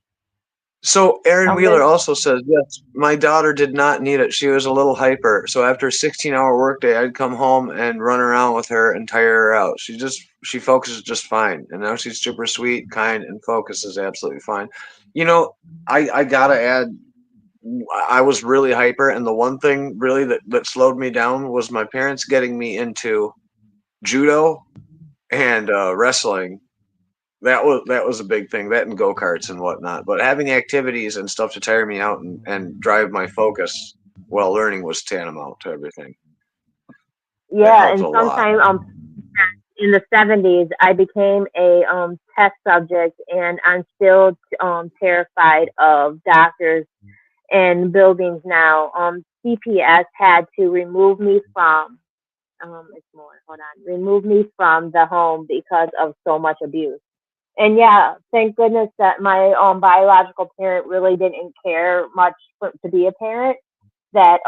So Aaron Wheeler Good. also says, yes, my daughter did not need it. She was a little hyper. So after a 16-hour workday, I'd come home and run around with her and tire her out. She focuses just fine. And now she's super sweet, kind, and focuses absolutely fine. I gotta add, I was really hyper, and the one thing really that slowed me down was my parents getting me into judo and wrestling. That was a big thing. That and go karts and whatnot. But having activities and stuff to tire me out and drive my focus while learning was tantamount to everything. That Yeah, helped and a lot. sometimes in the 70s, I became a test subject, and I'm still terrified of doctors and buildings now. CPS had to remove me from it's more hold on, remove me from the home because of so much abuse. And yeah, thank goodness that my biological parent really didn't care much to be a parent. That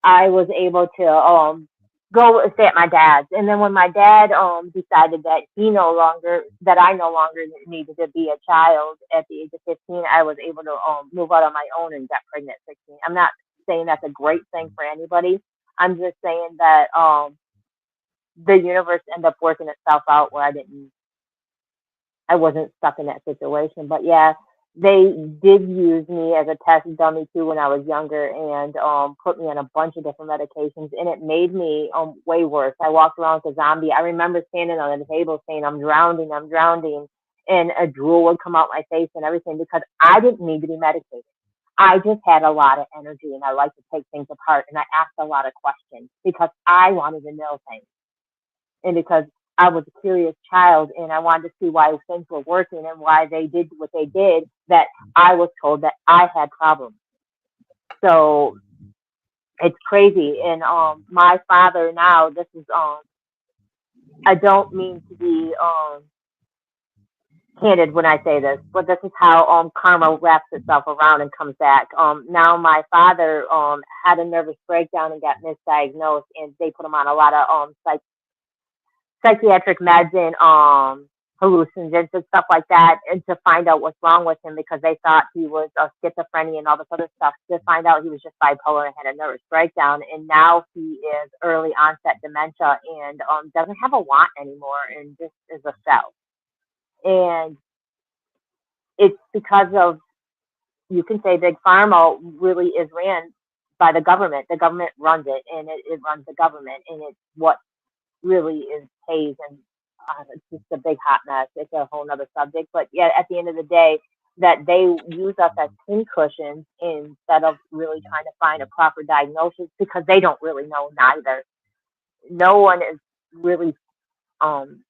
I was able to go stay at my dad's. And then when my dad decided that I no longer needed to be a child at the age of 15, I was able to move out on my own and got pregnant at 16. I'm not saying that's a great thing for anybody. I'm just saying that the universe ended up working itself out where I wasn't stuck in that situation. But yeah, they did use me as a test dummy too when I was younger, and put me on a bunch of different medications, and it made me way worse. I walked around like a zombie. I remember standing on the table saying, I'm drowning," and a drool would come out my face and everything because I didn't need to be medicated. I just had a lot of energy and I like to take things apart, and I asked a lot of questions because I wanted to know things, and because I was a curious child and I wanted to see why things were working and why they did what they did, that I was told that I had problems. So it's crazy. And my father now, this is I don't mean to be candid when I say this, but this is how karma wraps itself around and comes back. Now my father had a nervous breakdown and got misdiagnosed, and they put him on a lot of psychiatric meds and hallucinogens and stuff like that, and to find out what's wrong with him because they thought he was schizophrenia and all this other stuff. To find out he was just bipolar and had a nervous breakdown, and now he is early onset dementia and doesn't have a want anymore and just is a cell. And it's because of, you can say, big pharma really is ran by the government. The government runs it, and it runs the government, and it's what really is pays, and it's just a big hot mess. It's a whole nother subject. But yeah, at the end of the day, that they use us as pincushions instead of really trying to find a proper diagnosis because they don't really know neither. No one is really um,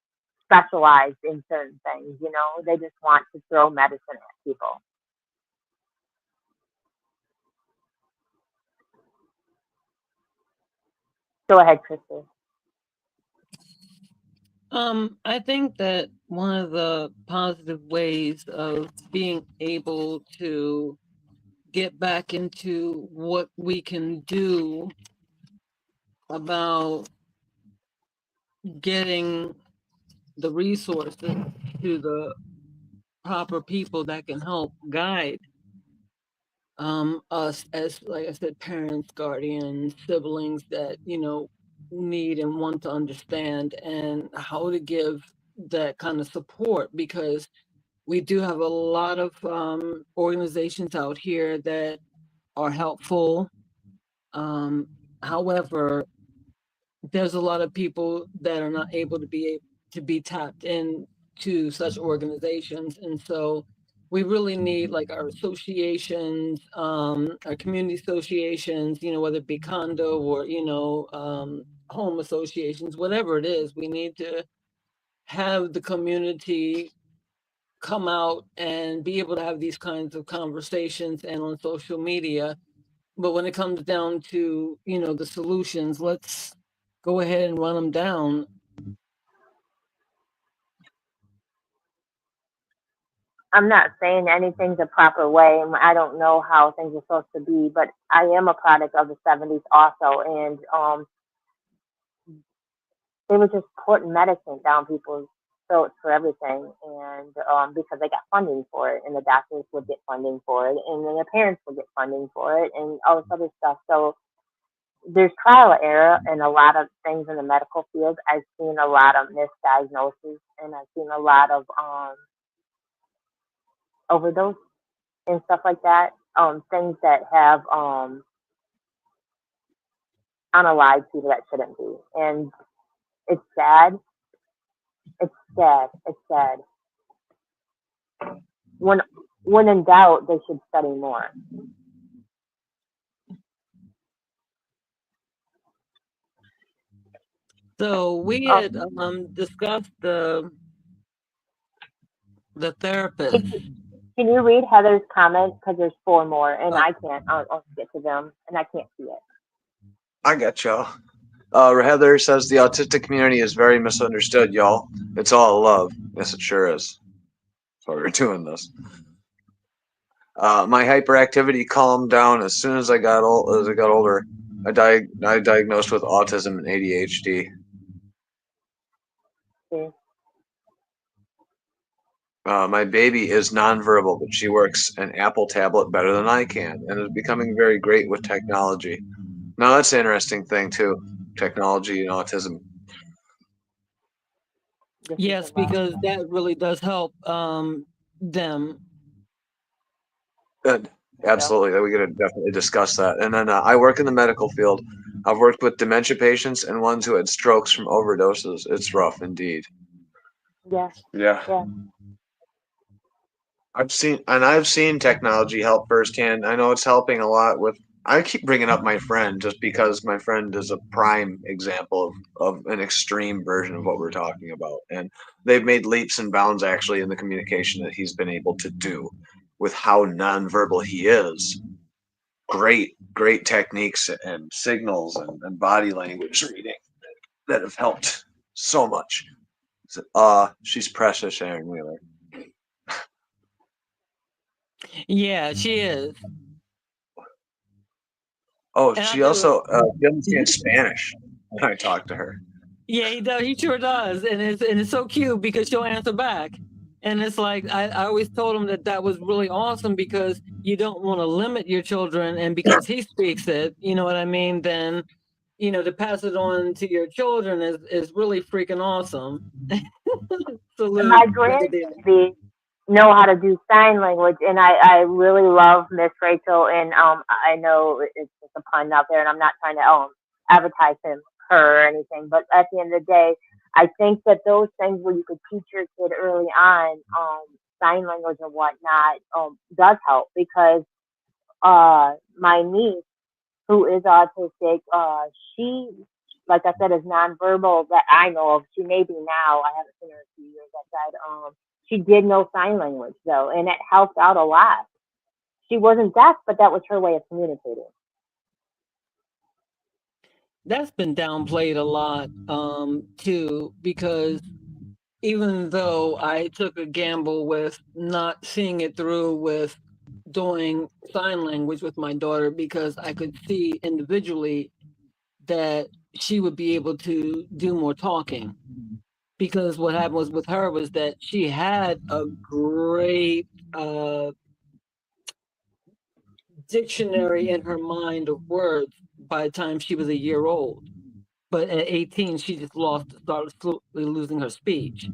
specialized in certain things. They just want to throw medicine at people. Go ahead, Christy. I think that one of the positive ways of being able to get back into what we can do about getting the resources to the proper people that can help guide us as, like I said, parents, guardians, siblings that need and want to understand, and how to give that kind of support, because we do have a lot of organizations out here that are helpful. However, there's a lot of people that are not able to be tapped into such organizations, and so we really need like our associations, our community associations, whether it be condo or home associations, whatever it is. We need to have the community come out and be able to have these kinds of conversations and on social media. But when it comes down to, the solutions, let's go ahead and run them down. I'm not saying anything's a proper way. I don't know how things are supposed to be, but I am a product of the 70s also, and they were just putting medicine down people's throats for everything, and because they got funding for it, and the doctors would get funding for it, and then their parents would get funding for it, and all this other stuff. So there's trial and error in a lot of things in the medical field. I've seen a lot of misdiagnoses, and I've seen a lot of overdose and stuff like that. Things that have unalive people that shouldn't be, and it's sad. It's sad. It's sad. When when in doubt, they should study more. So we had discussed the therapist. Can you read Heather's comment? Because there's 4 more, and I can't. I'll get to them, and I can't see it. I got y'all. Heather says the autistic community is very misunderstood, y'all. It's all love. Yes, it sure is. That's why we're doing this. My hyperactivity calmed down as soon as I got older. I diagnosed with autism and ADHD. See? My baby is nonverbal, but she works an Apple tablet better than I can, and is becoming very great with technology. Now that's an interesting thing too, technology and autism. Yes, because that really does help them. Good. Absolutely. We got to definitely discuss that. And then I work in the medical field. I've worked with dementia patients and ones who had strokes from overdoses. It's rough indeed. Yeah. Yeah. Yeah. I've seen technology help firsthand. I know it's helping a lot with. I keep bringing up my friend just because my friend is a prime example of an extreme version of what we're talking about. And they've made leaps and bounds actually in the communication that he's been able to do with how nonverbal he is. Great techniques and signals and body language reading that have helped so much. She's precious, Aaron Wheeler. Yeah, she is. Oh, she also understands Spanish when I talk to her. Yeah, he does. He sure does, and it's so cute because she'll answer back, and it's like I always told him that was really awesome because you don't want to limit your children, and because he speaks it, you know what I mean. Then, to pass it on to your children is really freaking awesome. Salute. My grandbaby know how to do sign language, and I really love Miss Rachel, and I know it's just a pun out there, and I'm not trying to advertise her or anything, but at the end of the day, I think that those things where you could teach your kid early on sign language and whatnot does help because my niece who is autistic, she, like I said, is nonverbal that I know of. She may be now. I haven't seen her in a few years. I said, she did know sign language though, and it helped out a lot. She wasn't deaf, but that was her way of communicating. That's been downplayed a lot too, because even though I took a gamble with not seeing it through with doing sign language with my daughter because I could see individually that she would be able to do more talking. Because what happened was with her was that she had a great dictionary in her mind of words by the time she was a year old. But at 18, she just started slowly losing her speech.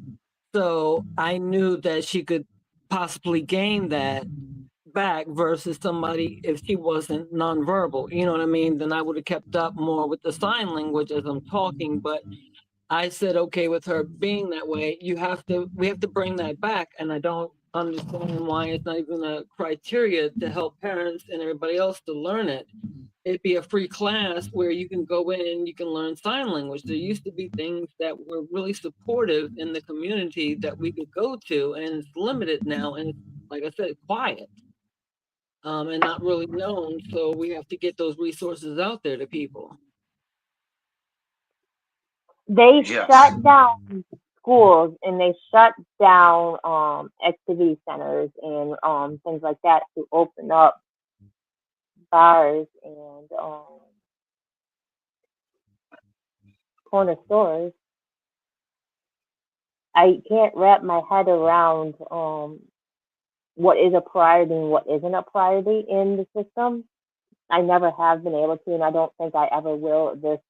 So I knew that she could possibly gain that back versus somebody, if she wasn't nonverbal, you know what I mean, then I would have kept up more with the sign language as I'm talking. But I said, okay, with her being that way, we have to bring that back. And I don't understand why it's not even a criteria to help parents and everybody else to learn it. It'd be a free class where you can go in and you can learn sign language. There used to be things that were really supportive in the community that we could go to, and it's limited now. And it's, like I said, quiet and not really known. So we have to get those resources out there to people. They Yes. shut down schools and they shut down activity centers and things like that to open up bars and corner stores. I can't wrap my head around what is a priority and what isn't a priority in the system. I never have been able to, and I don't think I ever will this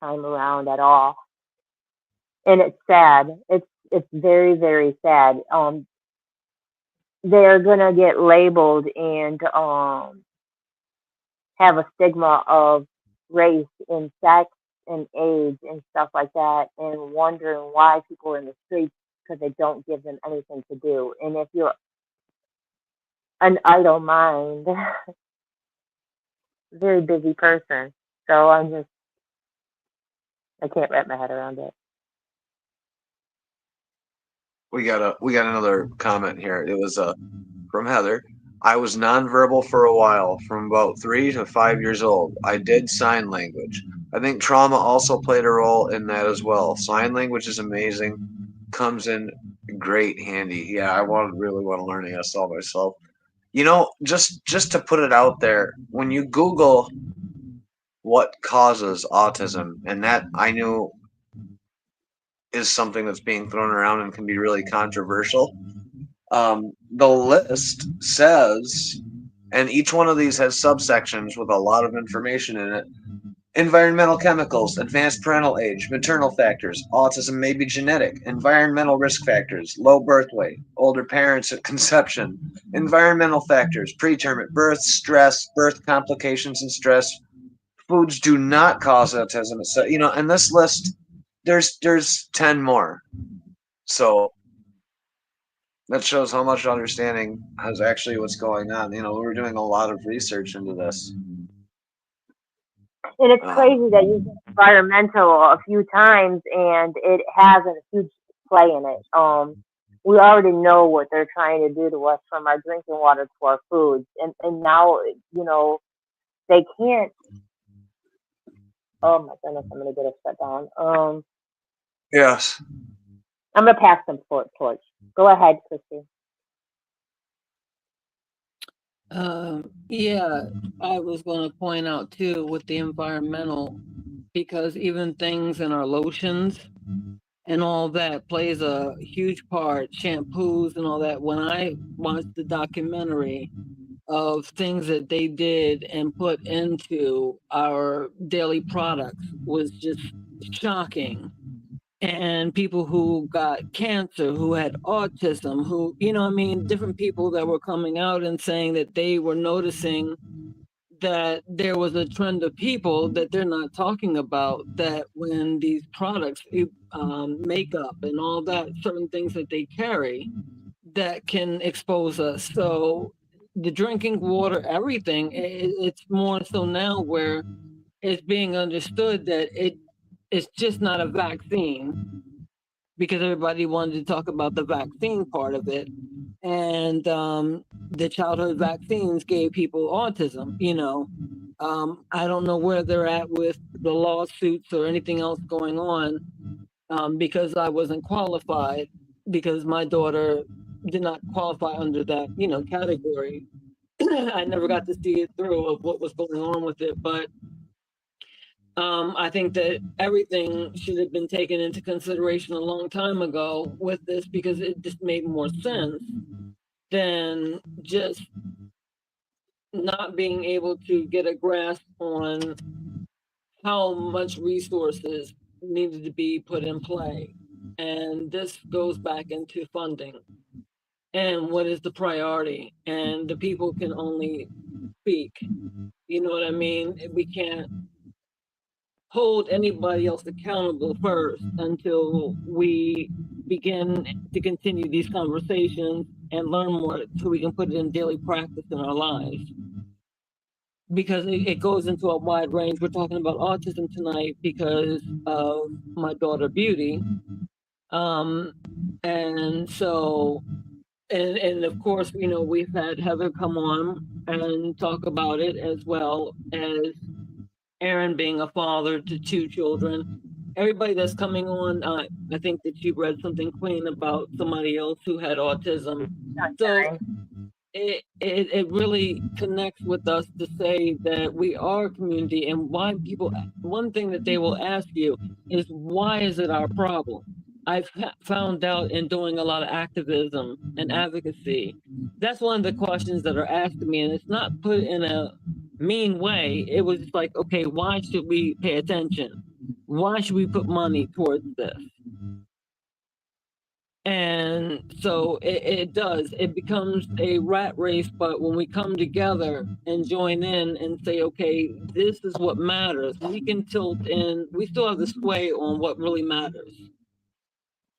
time around at all. And it's sad. It's very very sad. They're gonna get labeled and have a stigma of race and sex and age and stuff like that, and wondering why people are in the streets because they don't give them anything to do. And if you're an idle mind, very busy person, so I can't wrap my head around it. We got another comment here. It was from Heather. I was nonverbal for a while, from about 3 to 5 years old. I did sign language. I think trauma also played a role in that as well. Sign language is amazing, comes in great handy. Yeah, really want to learn ASL myself. You know, just to put it out there, when you Google what causes autism, and that I knew is something that's being thrown around and can be really controversial. The list says, and each one of these has subsections with a lot of information in it. Environmental chemicals, advanced parental age, maternal factors, autism may be genetic, environmental risk factors, low birth weight, older parents at conception, environmental factors, preterm at birth, stress, birth complications and stress, foods do not cause autism. So, you know, and this list, there's 10 more. So that shows how much understanding has actually what's going on. You know, we're doing a lot of research into this. And it's crazy that you said environmental a few times, and it has a huge play in it. We already know what they're trying to do to us, from our drinking water to our foods, and now they can't. Oh my goodness, I'm gonna get a shut down. Yes. I'm gonna pass them torch. Go ahead, Christy. Yeah, I was going to point out too with the environmental, because even things in our lotions and all that plays a huge part, shampoos and all that. When I watched the documentary of things that they did and put into our daily products was just shocking. And people who got cancer, who had autism, who, you know, I mean, different people that were coming out and saying that they were noticing that there was a trend of people that they're not talking about, that when these products, makeup and all that, certain things that they carry that can expose us. So the drinking water, everything, it's more so now where it's being understood that it's just not a vaccine, because everybody wanted to talk about the vaccine part of it. And the childhood vaccines gave people autism, you know. I don't know where they're at with the lawsuits or anything else going on, because I wasn't qualified, because my daughter did not qualify under that, you know, category. I never got to see it through of what was going on with it, but I think that everything should have been taken into consideration a long time ago with this, because it just made more sense than just not being able to get a grasp on how much resources needed to be put in play. And this goes back into funding. and what is the priority, and the people can only speak. You know what I mean? We can't hold anybody else accountable first until we begin to continue these conversations and learn more so we can put it in daily practice in our lives. Because it goes into a wide range. We're talking about autism tonight because of my daughter Beauty. And so, and of course, you know, we've had Heather come on and talk about it, as well as Aaron being a father to 2 children. Everybody that's coming on, I think that you read something, Queen, about somebody else who had autism. So it really connects with us to say that we are a community, and why people, one thing that they will ask you is, why is it our problem? I've found out in doing a lot of activism and advocacy, that's one of the questions that are asked to me, and it's not put in a mean way. It was just like, okay, why should we pay attention? Why should we put money towards this? And so it does, it becomes a rat race. But when we come together and join in and say, okay, this is what matters, we can tilt in, we still have the sway on what really matters.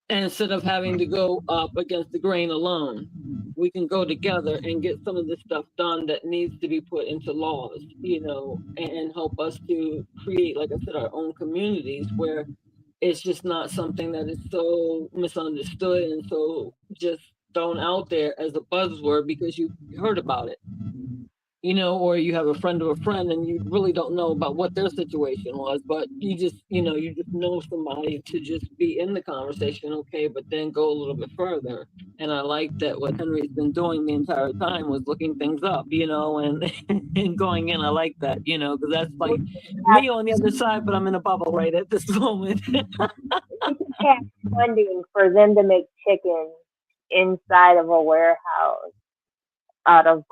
And instead of having to go up against the grain alone, we can go together and get some of this stuff done that needs to be put into laws, you know, and help us to create, like I said, our own communities where it's just not something that is so misunderstood and so just thrown out there as a buzzword because you heard about it, you know, or you have a friend of a friend and you really don't know about what their situation was, but you just, you know, you just know somebody to just be in the conversation, okay, but then go a little bit further. And I like that what Henry's been doing the entire time was looking things up, you know, and and going in. I like that, you know, because that's like me on the other side, but I'm in a bubble right at this moment. We can have funding for them to make chickens inside of a warehouse out of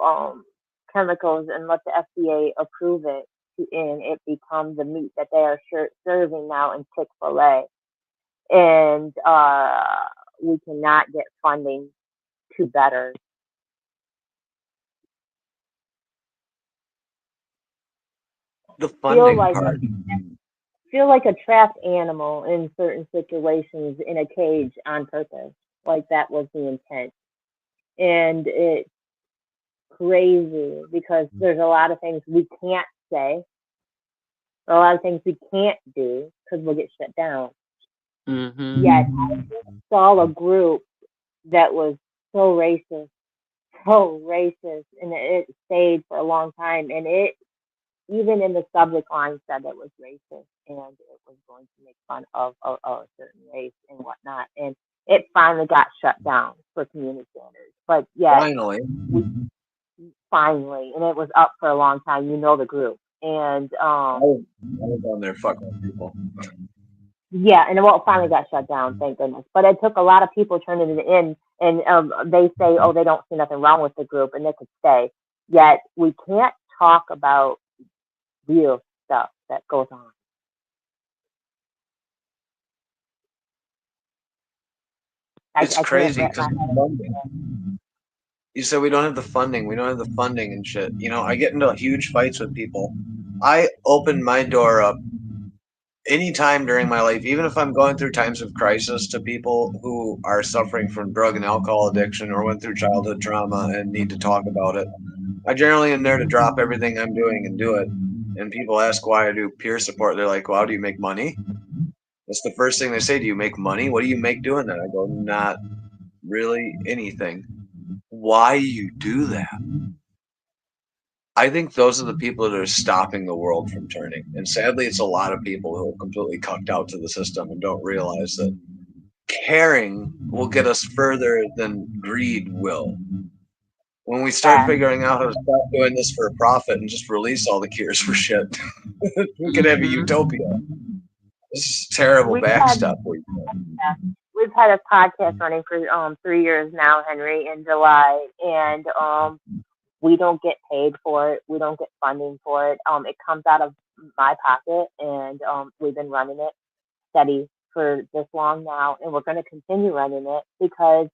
chemicals and let the FDA approve it, and it becomes the meat that they are serving now in Chick-fil-A. And we cannot get funding to better. The funding like part. feel like a trapped animal in certain situations in a cage on purpose. Like that was the intent. And it's crazy because there's a lot of things we can't say, a lot of things we can't do because we'll get shut down. Yet I saw a group that was so racist, and it stayed for a long time. And it, even in the subject line, said it was racist and it was going to make fun of a certain race and whatnot. And it finally got shut down for community standards. But yeah, Finally. finally, and it was up for a long time. You know the group, and I was on there fucking with people. yeah, and it finally got shut down, thank goodness. But it took a lot of people turning it in, and they say, oh, they don't see nothing wrong with the group, and they could stay. Yet we can't talk about real stuff that goes on. It's crazy I because you said we don't have the funding. We don't have the funding and shit. You know, I get into huge fights with people. I open my door up anytime during my life, even if I'm going through times of crisis, to people who are suffering from drug and alcohol addiction or went through childhood trauma and need to talk about it. I generally am there to drop everything I'm doing and do it. And people ask why I do peer support. They're like, "Well, do you make money?" That's the first thing they say. Do you make money? What do you make doing that? I go, not really anything. Why you do that? I think those are the people that are stopping the world from turning. And sadly, it's a lot of people who are completely cucked out to the system and don't realize that caring will get us further than greed will. When we start figuring out how to stop doing this for a profit and just release all the cures for shit, we could have a utopia. This is terrible backstop. We've had a podcast running for 3 years now, Henry, in July, and we don't get paid for it. We don't get funding for it. It comes out of my pocket, and we've been running it steady for this long now, and we're going to continue running it because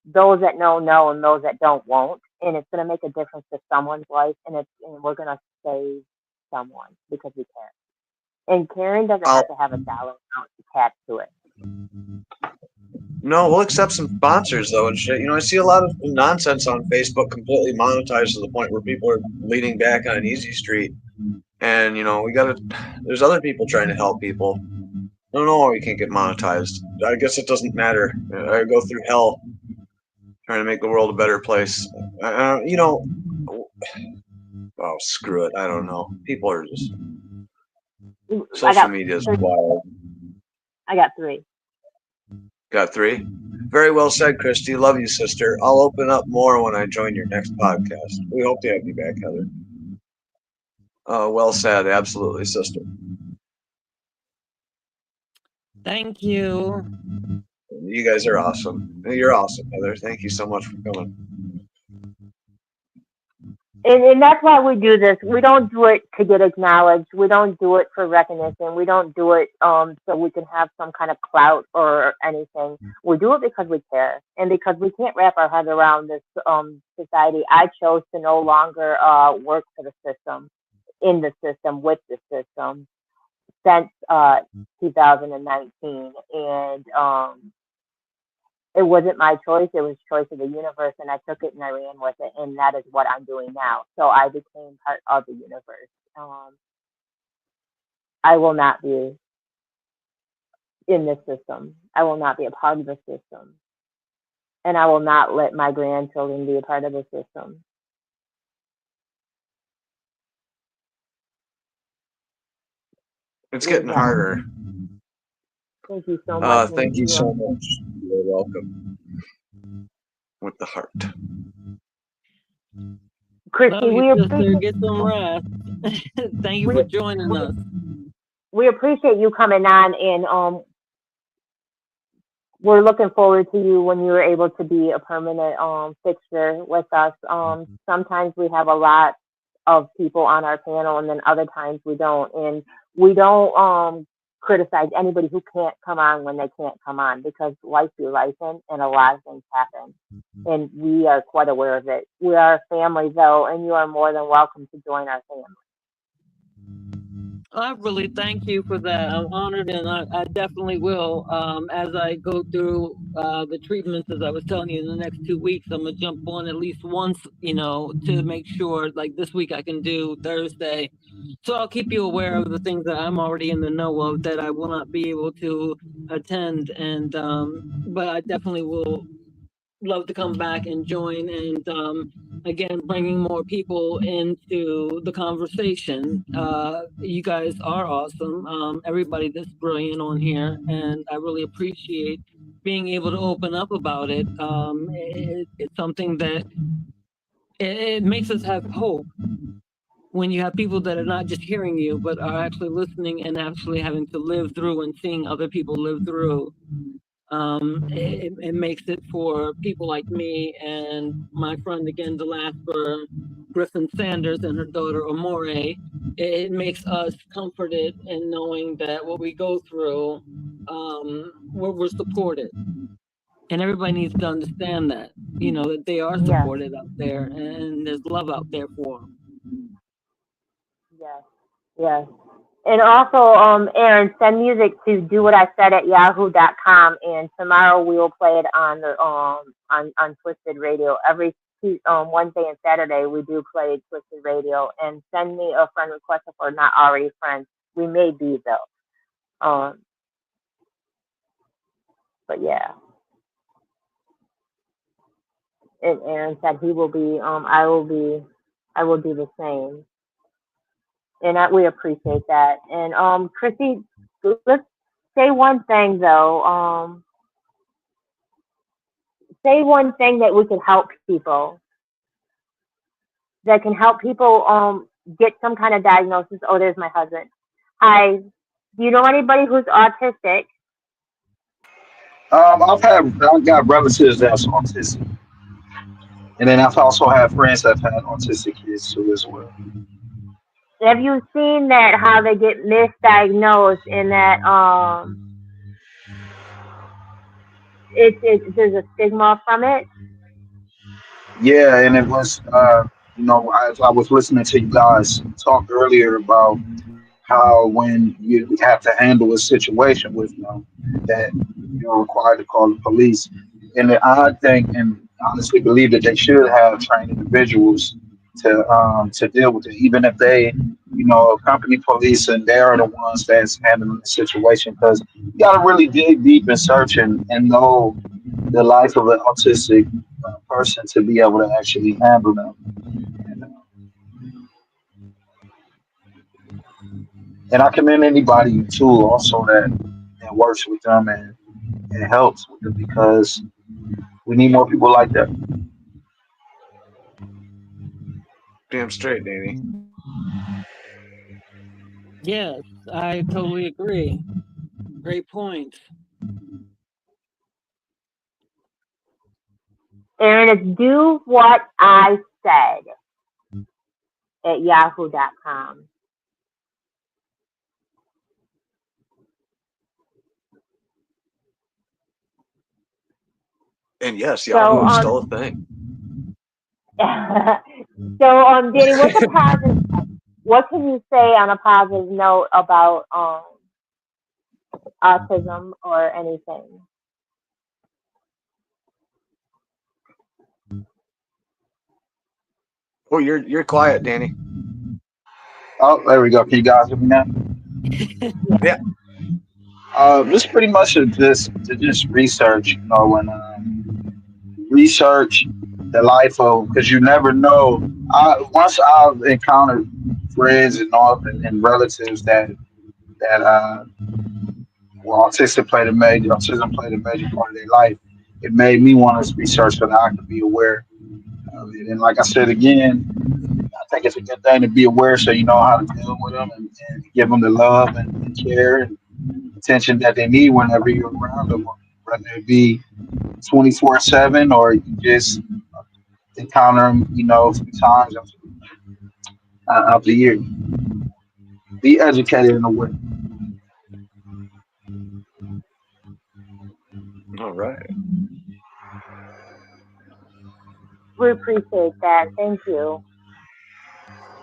those that know, and those that don't won't, and it's going to make a difference to someone's life, and we're going to save someone because we care. And caring doesn't have to have a dollar amount attached to it. No, we'll accept some sponsors though and shit. You know, I see a lot of nonsense on Facebook completely monetized to the point where people are leaning back on an easy street. And you know, there's other people trying to help people. I don't know why we can't get monetized. I guess it doesn't matter. I go through hell trying to make the world a better place. You know, oh, screw it. I don't know. People are just, social media is wild. I got 3. Got 3? Very well said, Christy. Love you, sister. I'll open up more when I join your next podcast. We hope to have you back, Heather. Well said. Absolutely, sister. Thank you. You guys are awesome. You're awesome, Heather. Thank you so much for coming. And that's why we do this. We don't do it to get acknowledged. We don't do it for recognition. We don't do it so we can have some kind of clout or anything. We do it because we care, and because we can't wrap our head around this society. I chose to no longer work for the system, in the system, with the system since 2019, and it wasn't my choice. It was choice of the universe, and I took it and I ran with it, and that is what I'm doing now. So I became part of the universe. I will not be in this system. I will not be a part of the system, and I will not let my grandchildren be a part of the system. It's getting harder. Thank you so much. Thank you so much. You're welcome. With the heart. Christy, we appreciate get some rest. Thank you for joining us. We appreciate you coming on, and we're looking forward to you when you're able to be a permanent fixture with us. Sometimes we have a lot of people on our panel, and then other times we don't. And we don't criticize anybody who can't come on when they can't come on, because life be life, and a lot of things happen. And we are quite aware of it. We are a family, though, and you are more than welcome to join our family. I really thank you for that. I'm honored, and I definitely will. As I go through the treatments, as I was telling you, in the next 2 weeks, I'm going to jump on at least once, to make sure, like this week I can do Thursday. So I'll keep you aware of the things that I'm already in the know of that I will not be able to attend. And but I definitely will love to come back and join, and again, bringing more people into the conversation. You guys are awesome. Everybody that's brilliant on here, and I really appreciate being able to open up about it. It's something that it makes us have hope when you have people that are not just hearing you, but are actually listening and actually having to live through and seeing other people live through. It makes it for people like me and my friend, again, Delasper, Griffin Sanders, and her daughter Amore. It makes us comforted in knowing that what we go through, we're supported. And everybody needs to understand that, that they are supported out there, and there's love out there for them. Yes, yes. And also, Aaron, send music to do what I said at yahoo.com, and tomorrow we will play it on the on Twisted Radio. Every Wednesday and Saturday we do play Twisted Radio. And send me a friend request if we're not already friends. We may be though. But yeah. And Aaron said he will be. I will do the same. And we appreciate that. And Chrissy, let's say one thing though. Say one thing that we can help people. That can help people get some kind of diagnosis. Oh, there's my husband. Hi. Do you know anybody who's autistic? I've got relatives that's autistic, and then I've also had friends that have had autistic kids too as well. Have you seen that, how they get misdiagnosed, and that there's a stigma from it? Yeah, and it was, as I was listening to you guys talk earlier about how when you have to handle a situation with them, that you're required to call the police. And I think and honestly believe that they should have trained individuals to deal with it, even if they, accompany police and they are the ones that's handling the situation. Because you got to really dig deep and search and know the life of an autistic person to be able to actually handle them. And, uh, and I commend anybody too also that works with them and helps with them because we need more people like that. Damn straight, Danny. Yes, I totally agree. Great point. And it's do what I said at yahoo.com. And yes, So, Yahoo is still a thing. Danny, what's a positive? What can you say on a positive note about autism or anything? Oh, you're quiet, Danny. Oh, there we go. Can you guys hear me now? Yeah. This pretty much to just research, when research the life of because you never know. Once I've encountered friends and all and relatives that well, autism played a major part of their life. It made me want to research so that I could be aware of it. And like I said again, I think it's a good thing to be aware so you know how to deal with them and give them the love and care and attention that they need whenever you're around them, whether it be 24/7 or you just encounter them, a few times out the year. Be educated in a way. All right. We appreciate that. Thank you.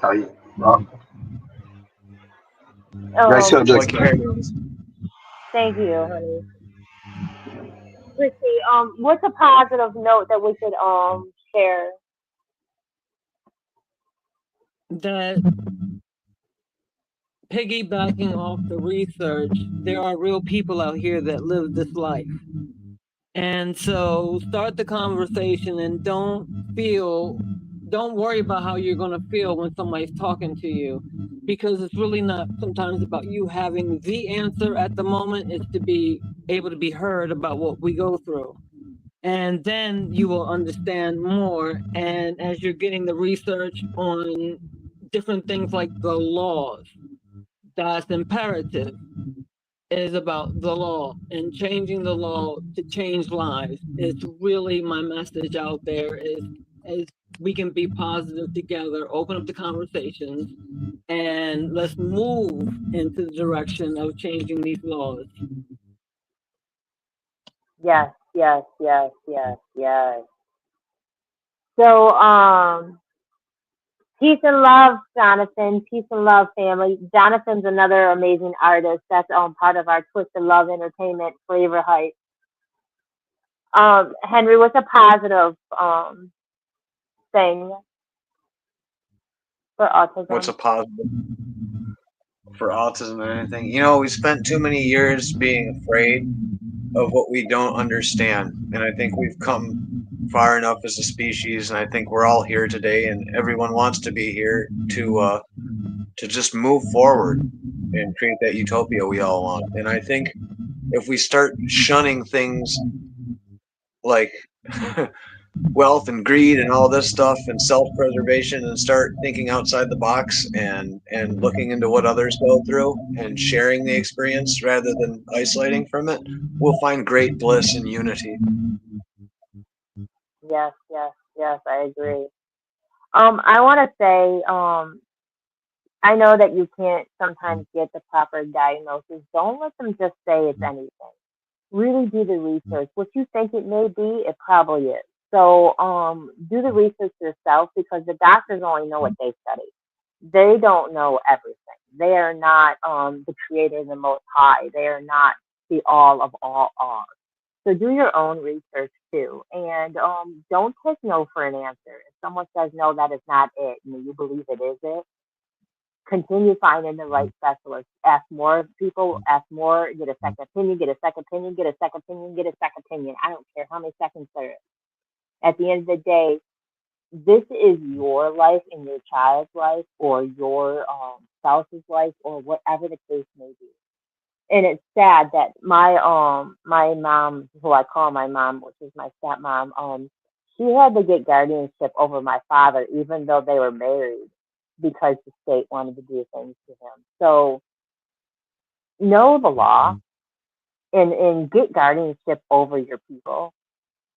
Tell you, well, great subject Like you today. heard. Chrissy, thank you, honey. Chrissy, what's a positive note that we could share? That piggybacking off the research, there are real people out here that live this life. And so start the conversation and don't worry about how you're going to feel when somebody's talking to you, because it's really not sometimes about you having the answer at the moment. It's to be able to be heard about what we go through. And then you will understand more. And as you're getting the research on different things like the laws, that's imperative. Is about the law and changing the law to change lives. It's really my message out there is we can be positive together, open up the conversations, and let's move into the direction of changing these laws. Yes, yes, yes, yes, yes. So, peace and love, Jonathan. Peace and love, family. Jonathan's another amazing artist. That's part of our Twisted Love Entertainment Flavor Hype. Henry, what's a positive thing for What's a autism? positive for autism and anything? We spent too many years being afraid of what we don't understand, and I think we've come far enough as a species, and I think we're all here today, and everyone wants to be here to just move forward and create that utopia we all want. And I think if we start shunning things like wealth and greed and all this stuff and self-preservation and start thinking outside the box and looking into what others go through and sharing the experience rather than isolating from it, we'll find great bliss and unity. Yes, yes, yes, I agree. I want to say, I know that you can't sometimes get the proper diagnosis. Don't let them just say it's anything. Really do the research. What you think it may be, it probably is. So do the research yourself, because the doctors only know what they study. They don't know everything. They are not the creator, the most high. They are not the all of all. So do your own research too, and don't take no for an answer. If someone says no, that is not it, and you believe it is it, continue finding the right specialist. Ask more people, ask more, get a second opinion, get a second opinion, get a second opinion, get a second opinion. I don't care how many seconds there is. At the end of the day, this is your life and your child's life, or your spouse's life, or whatever the case may be. And it's sad that my mom, who I call my mom, which is my stepmom, she had to get guardianship over my father, even though they were married, because the state wanted to do things to him. So know the law and get guardianship over your people,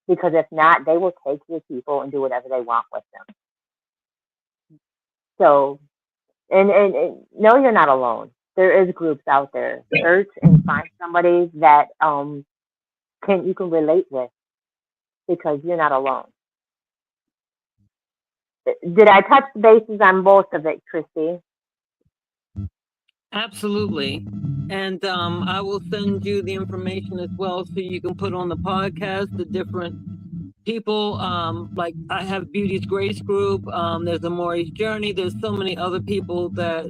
because if not, they will take your people and do whatever they want with them. So, and no, you're not alone. There is groups out there. Search and find somebody that you can relate with, because you're not alone. Did I touch bases on both of it, Christy? Absolutely. And I will send you the information as well, so you can put on the podcast the different people. Like I have Beauty's Grace Group. There's the Maury's Journey. There's so many other people that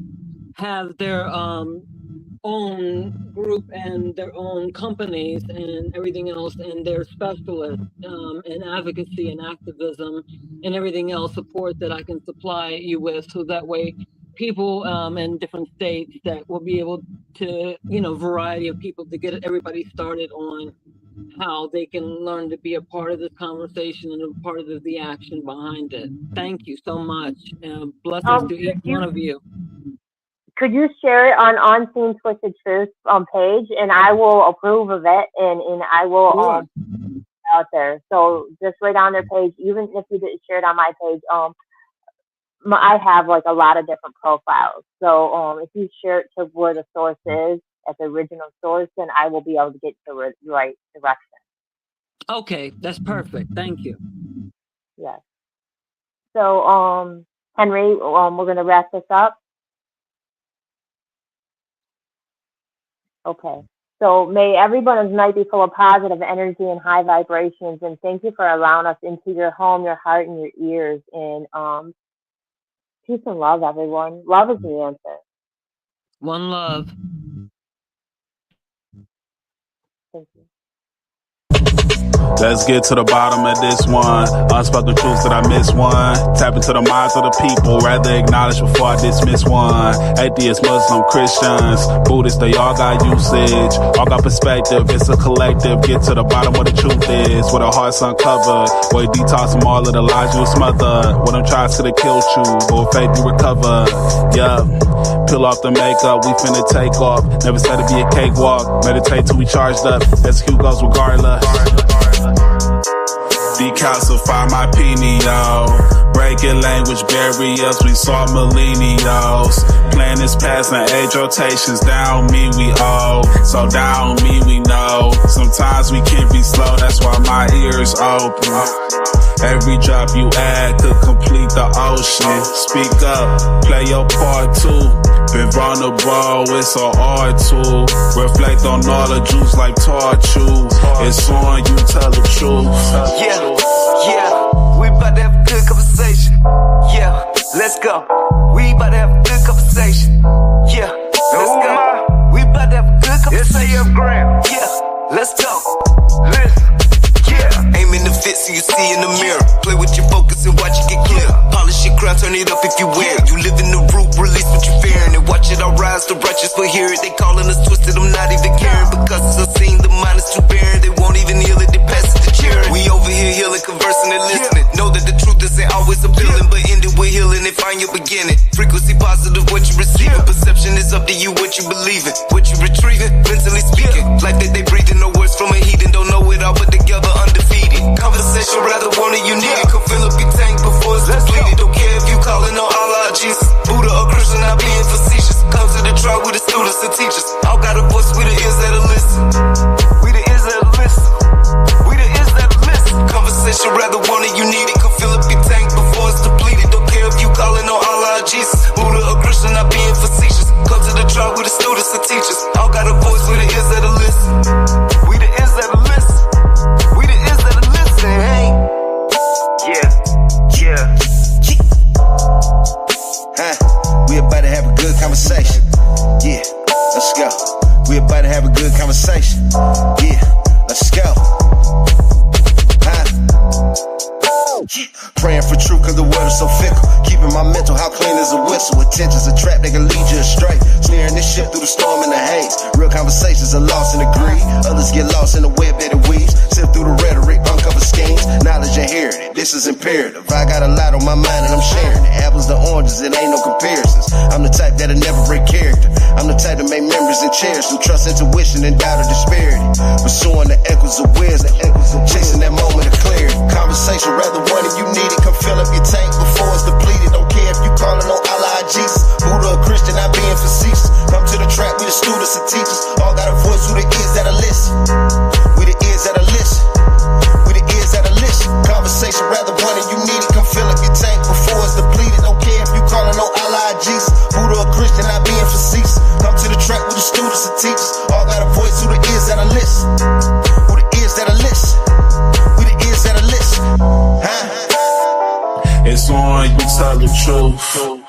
have their own group and their own companies and everything else, and their specialists in advocacy and activism and everything else, support that I can supply you with, so that way people in different states that will be able to, variety of people, to get everybody started on how they can learn to be a part of this conversation and a part of the action behind it. Thank you so much. Blessings to each one of you. Could you share it on Unseen Twisted Truth page, and I will approve of it, and I will Sure. Out there. So just right on their page, even if you didn't share it on my page, I have like a lot of different profiles. So if you share it to where the source is, at the original source, then I will be able to get the right direction. Okay, that's perfect. Thank you. Yes. So Henry, we're going to wrap this up. Okay. So may everyone's night be full of positive energy and high vibrations, and thank you for allowing us into your home, your heart, and your ears. And peace and love, everyone. Love is the answer. One love. Thank you. Let's get to the bottom of this one. Unspoken truths that I miss one. Tap into the minds of the people, rather acknowledge before I dismiss one. Atheists, Muslim, Christians, Buddhists, they all got usage, all got perspective. It's a collective. Get to the bottom what the truth is, where the heart's uncovered, where you detox from all of the lies you smothered. When them tries to kill you, but with faith you recover. Yeah, peel off the makeup, we finna take off. Never said it'd be a cakewalk. Meditate till we charged up. Execute goes regardless. Decalcify my pineal, breaking language barriers, we saw millennials. Planets passing age rotations, down me we owe, so down me we know. Sometimes we can be slow, that's why my ears open. Every drop you add could complete the ocean. Speak up, play your part too. Been vulnerable, it's an art tool. Reflect on all the juice like taught you. It's on you, tell the truth. Yeah, we about to have a good conversation. Yeah, let's go. We about to have a good conversation. Yeah, let's go. We about to have a good conversation. Yeah, let's go. Listen. Yeah, aim in the fit so you see in the mirror. Play with your focus and watch it get clear. Polish your crown, turn it up if you wear it. You live in the root, release what you're fearing, and watch it all rise. The righteous will hear it. They calling us twisted, I'm not even caring, because it's unseen. The mind is too barren. They won't even heal it. They pass it to cheering. We over here healing, conversing and listening. Know that the truth isn't always appealing, but end it with healing and find your beginning. Frequency positive, what you receiving. Perception is up to you, what you believing, what you retrieving. Mentally speaking, like that they breathing. No words from a heathen, don't know it all, but together undefeated. Conversation, rather want it, you need it. Come fill up your tank before it's depleted. Don't care if you calling on Allah, Jesus, Buddha or Christian, not being facetious. Come to the trial with the students and teachers. All got a voice, we the ears that'll listen. We the ears that'll listen. We the ears that'll listen. Conversation, rather want it. intentions, a trap that can lead you astray. Smearing this shit through the storm and the haze. Real conversations are lost in the greed. Others get lost in the web that it weaves. Sift through the rhetoric, uncover schemes. Knowledge inherited, this is imperative. I got a lot on my mind and I'm sharing it. Apples to oranges, it ain't no comparisons. I'm the type that'll never break character. I'm the type to make memories and cherish them. Trust intuition and doubt of disparity. Pursuing the echoes of wisdom, chasing that moment of clarity. Conversation, rather one if you need it. Come fill up your tank before it's depleted. Don't care if you callin' on Allah or Jesus, Buddha or Christian, not being facetious. Come to the track, we the students and teachers. All got a voice, who the ears that'll listen. We the ears that'll listen. We the ears that'll listen. Conversation, rather one if you need it. Come fill up your tank before it's depleted. Don't care if you callin' on Allah or Jesus, Buddha or Christian, not being facetious. Come to the track with the students and teachers. All got a voice, who the ears that'll listen. Who the ears that'll listen. We the ears that'll listen. Huh? It's on, you tell the truth.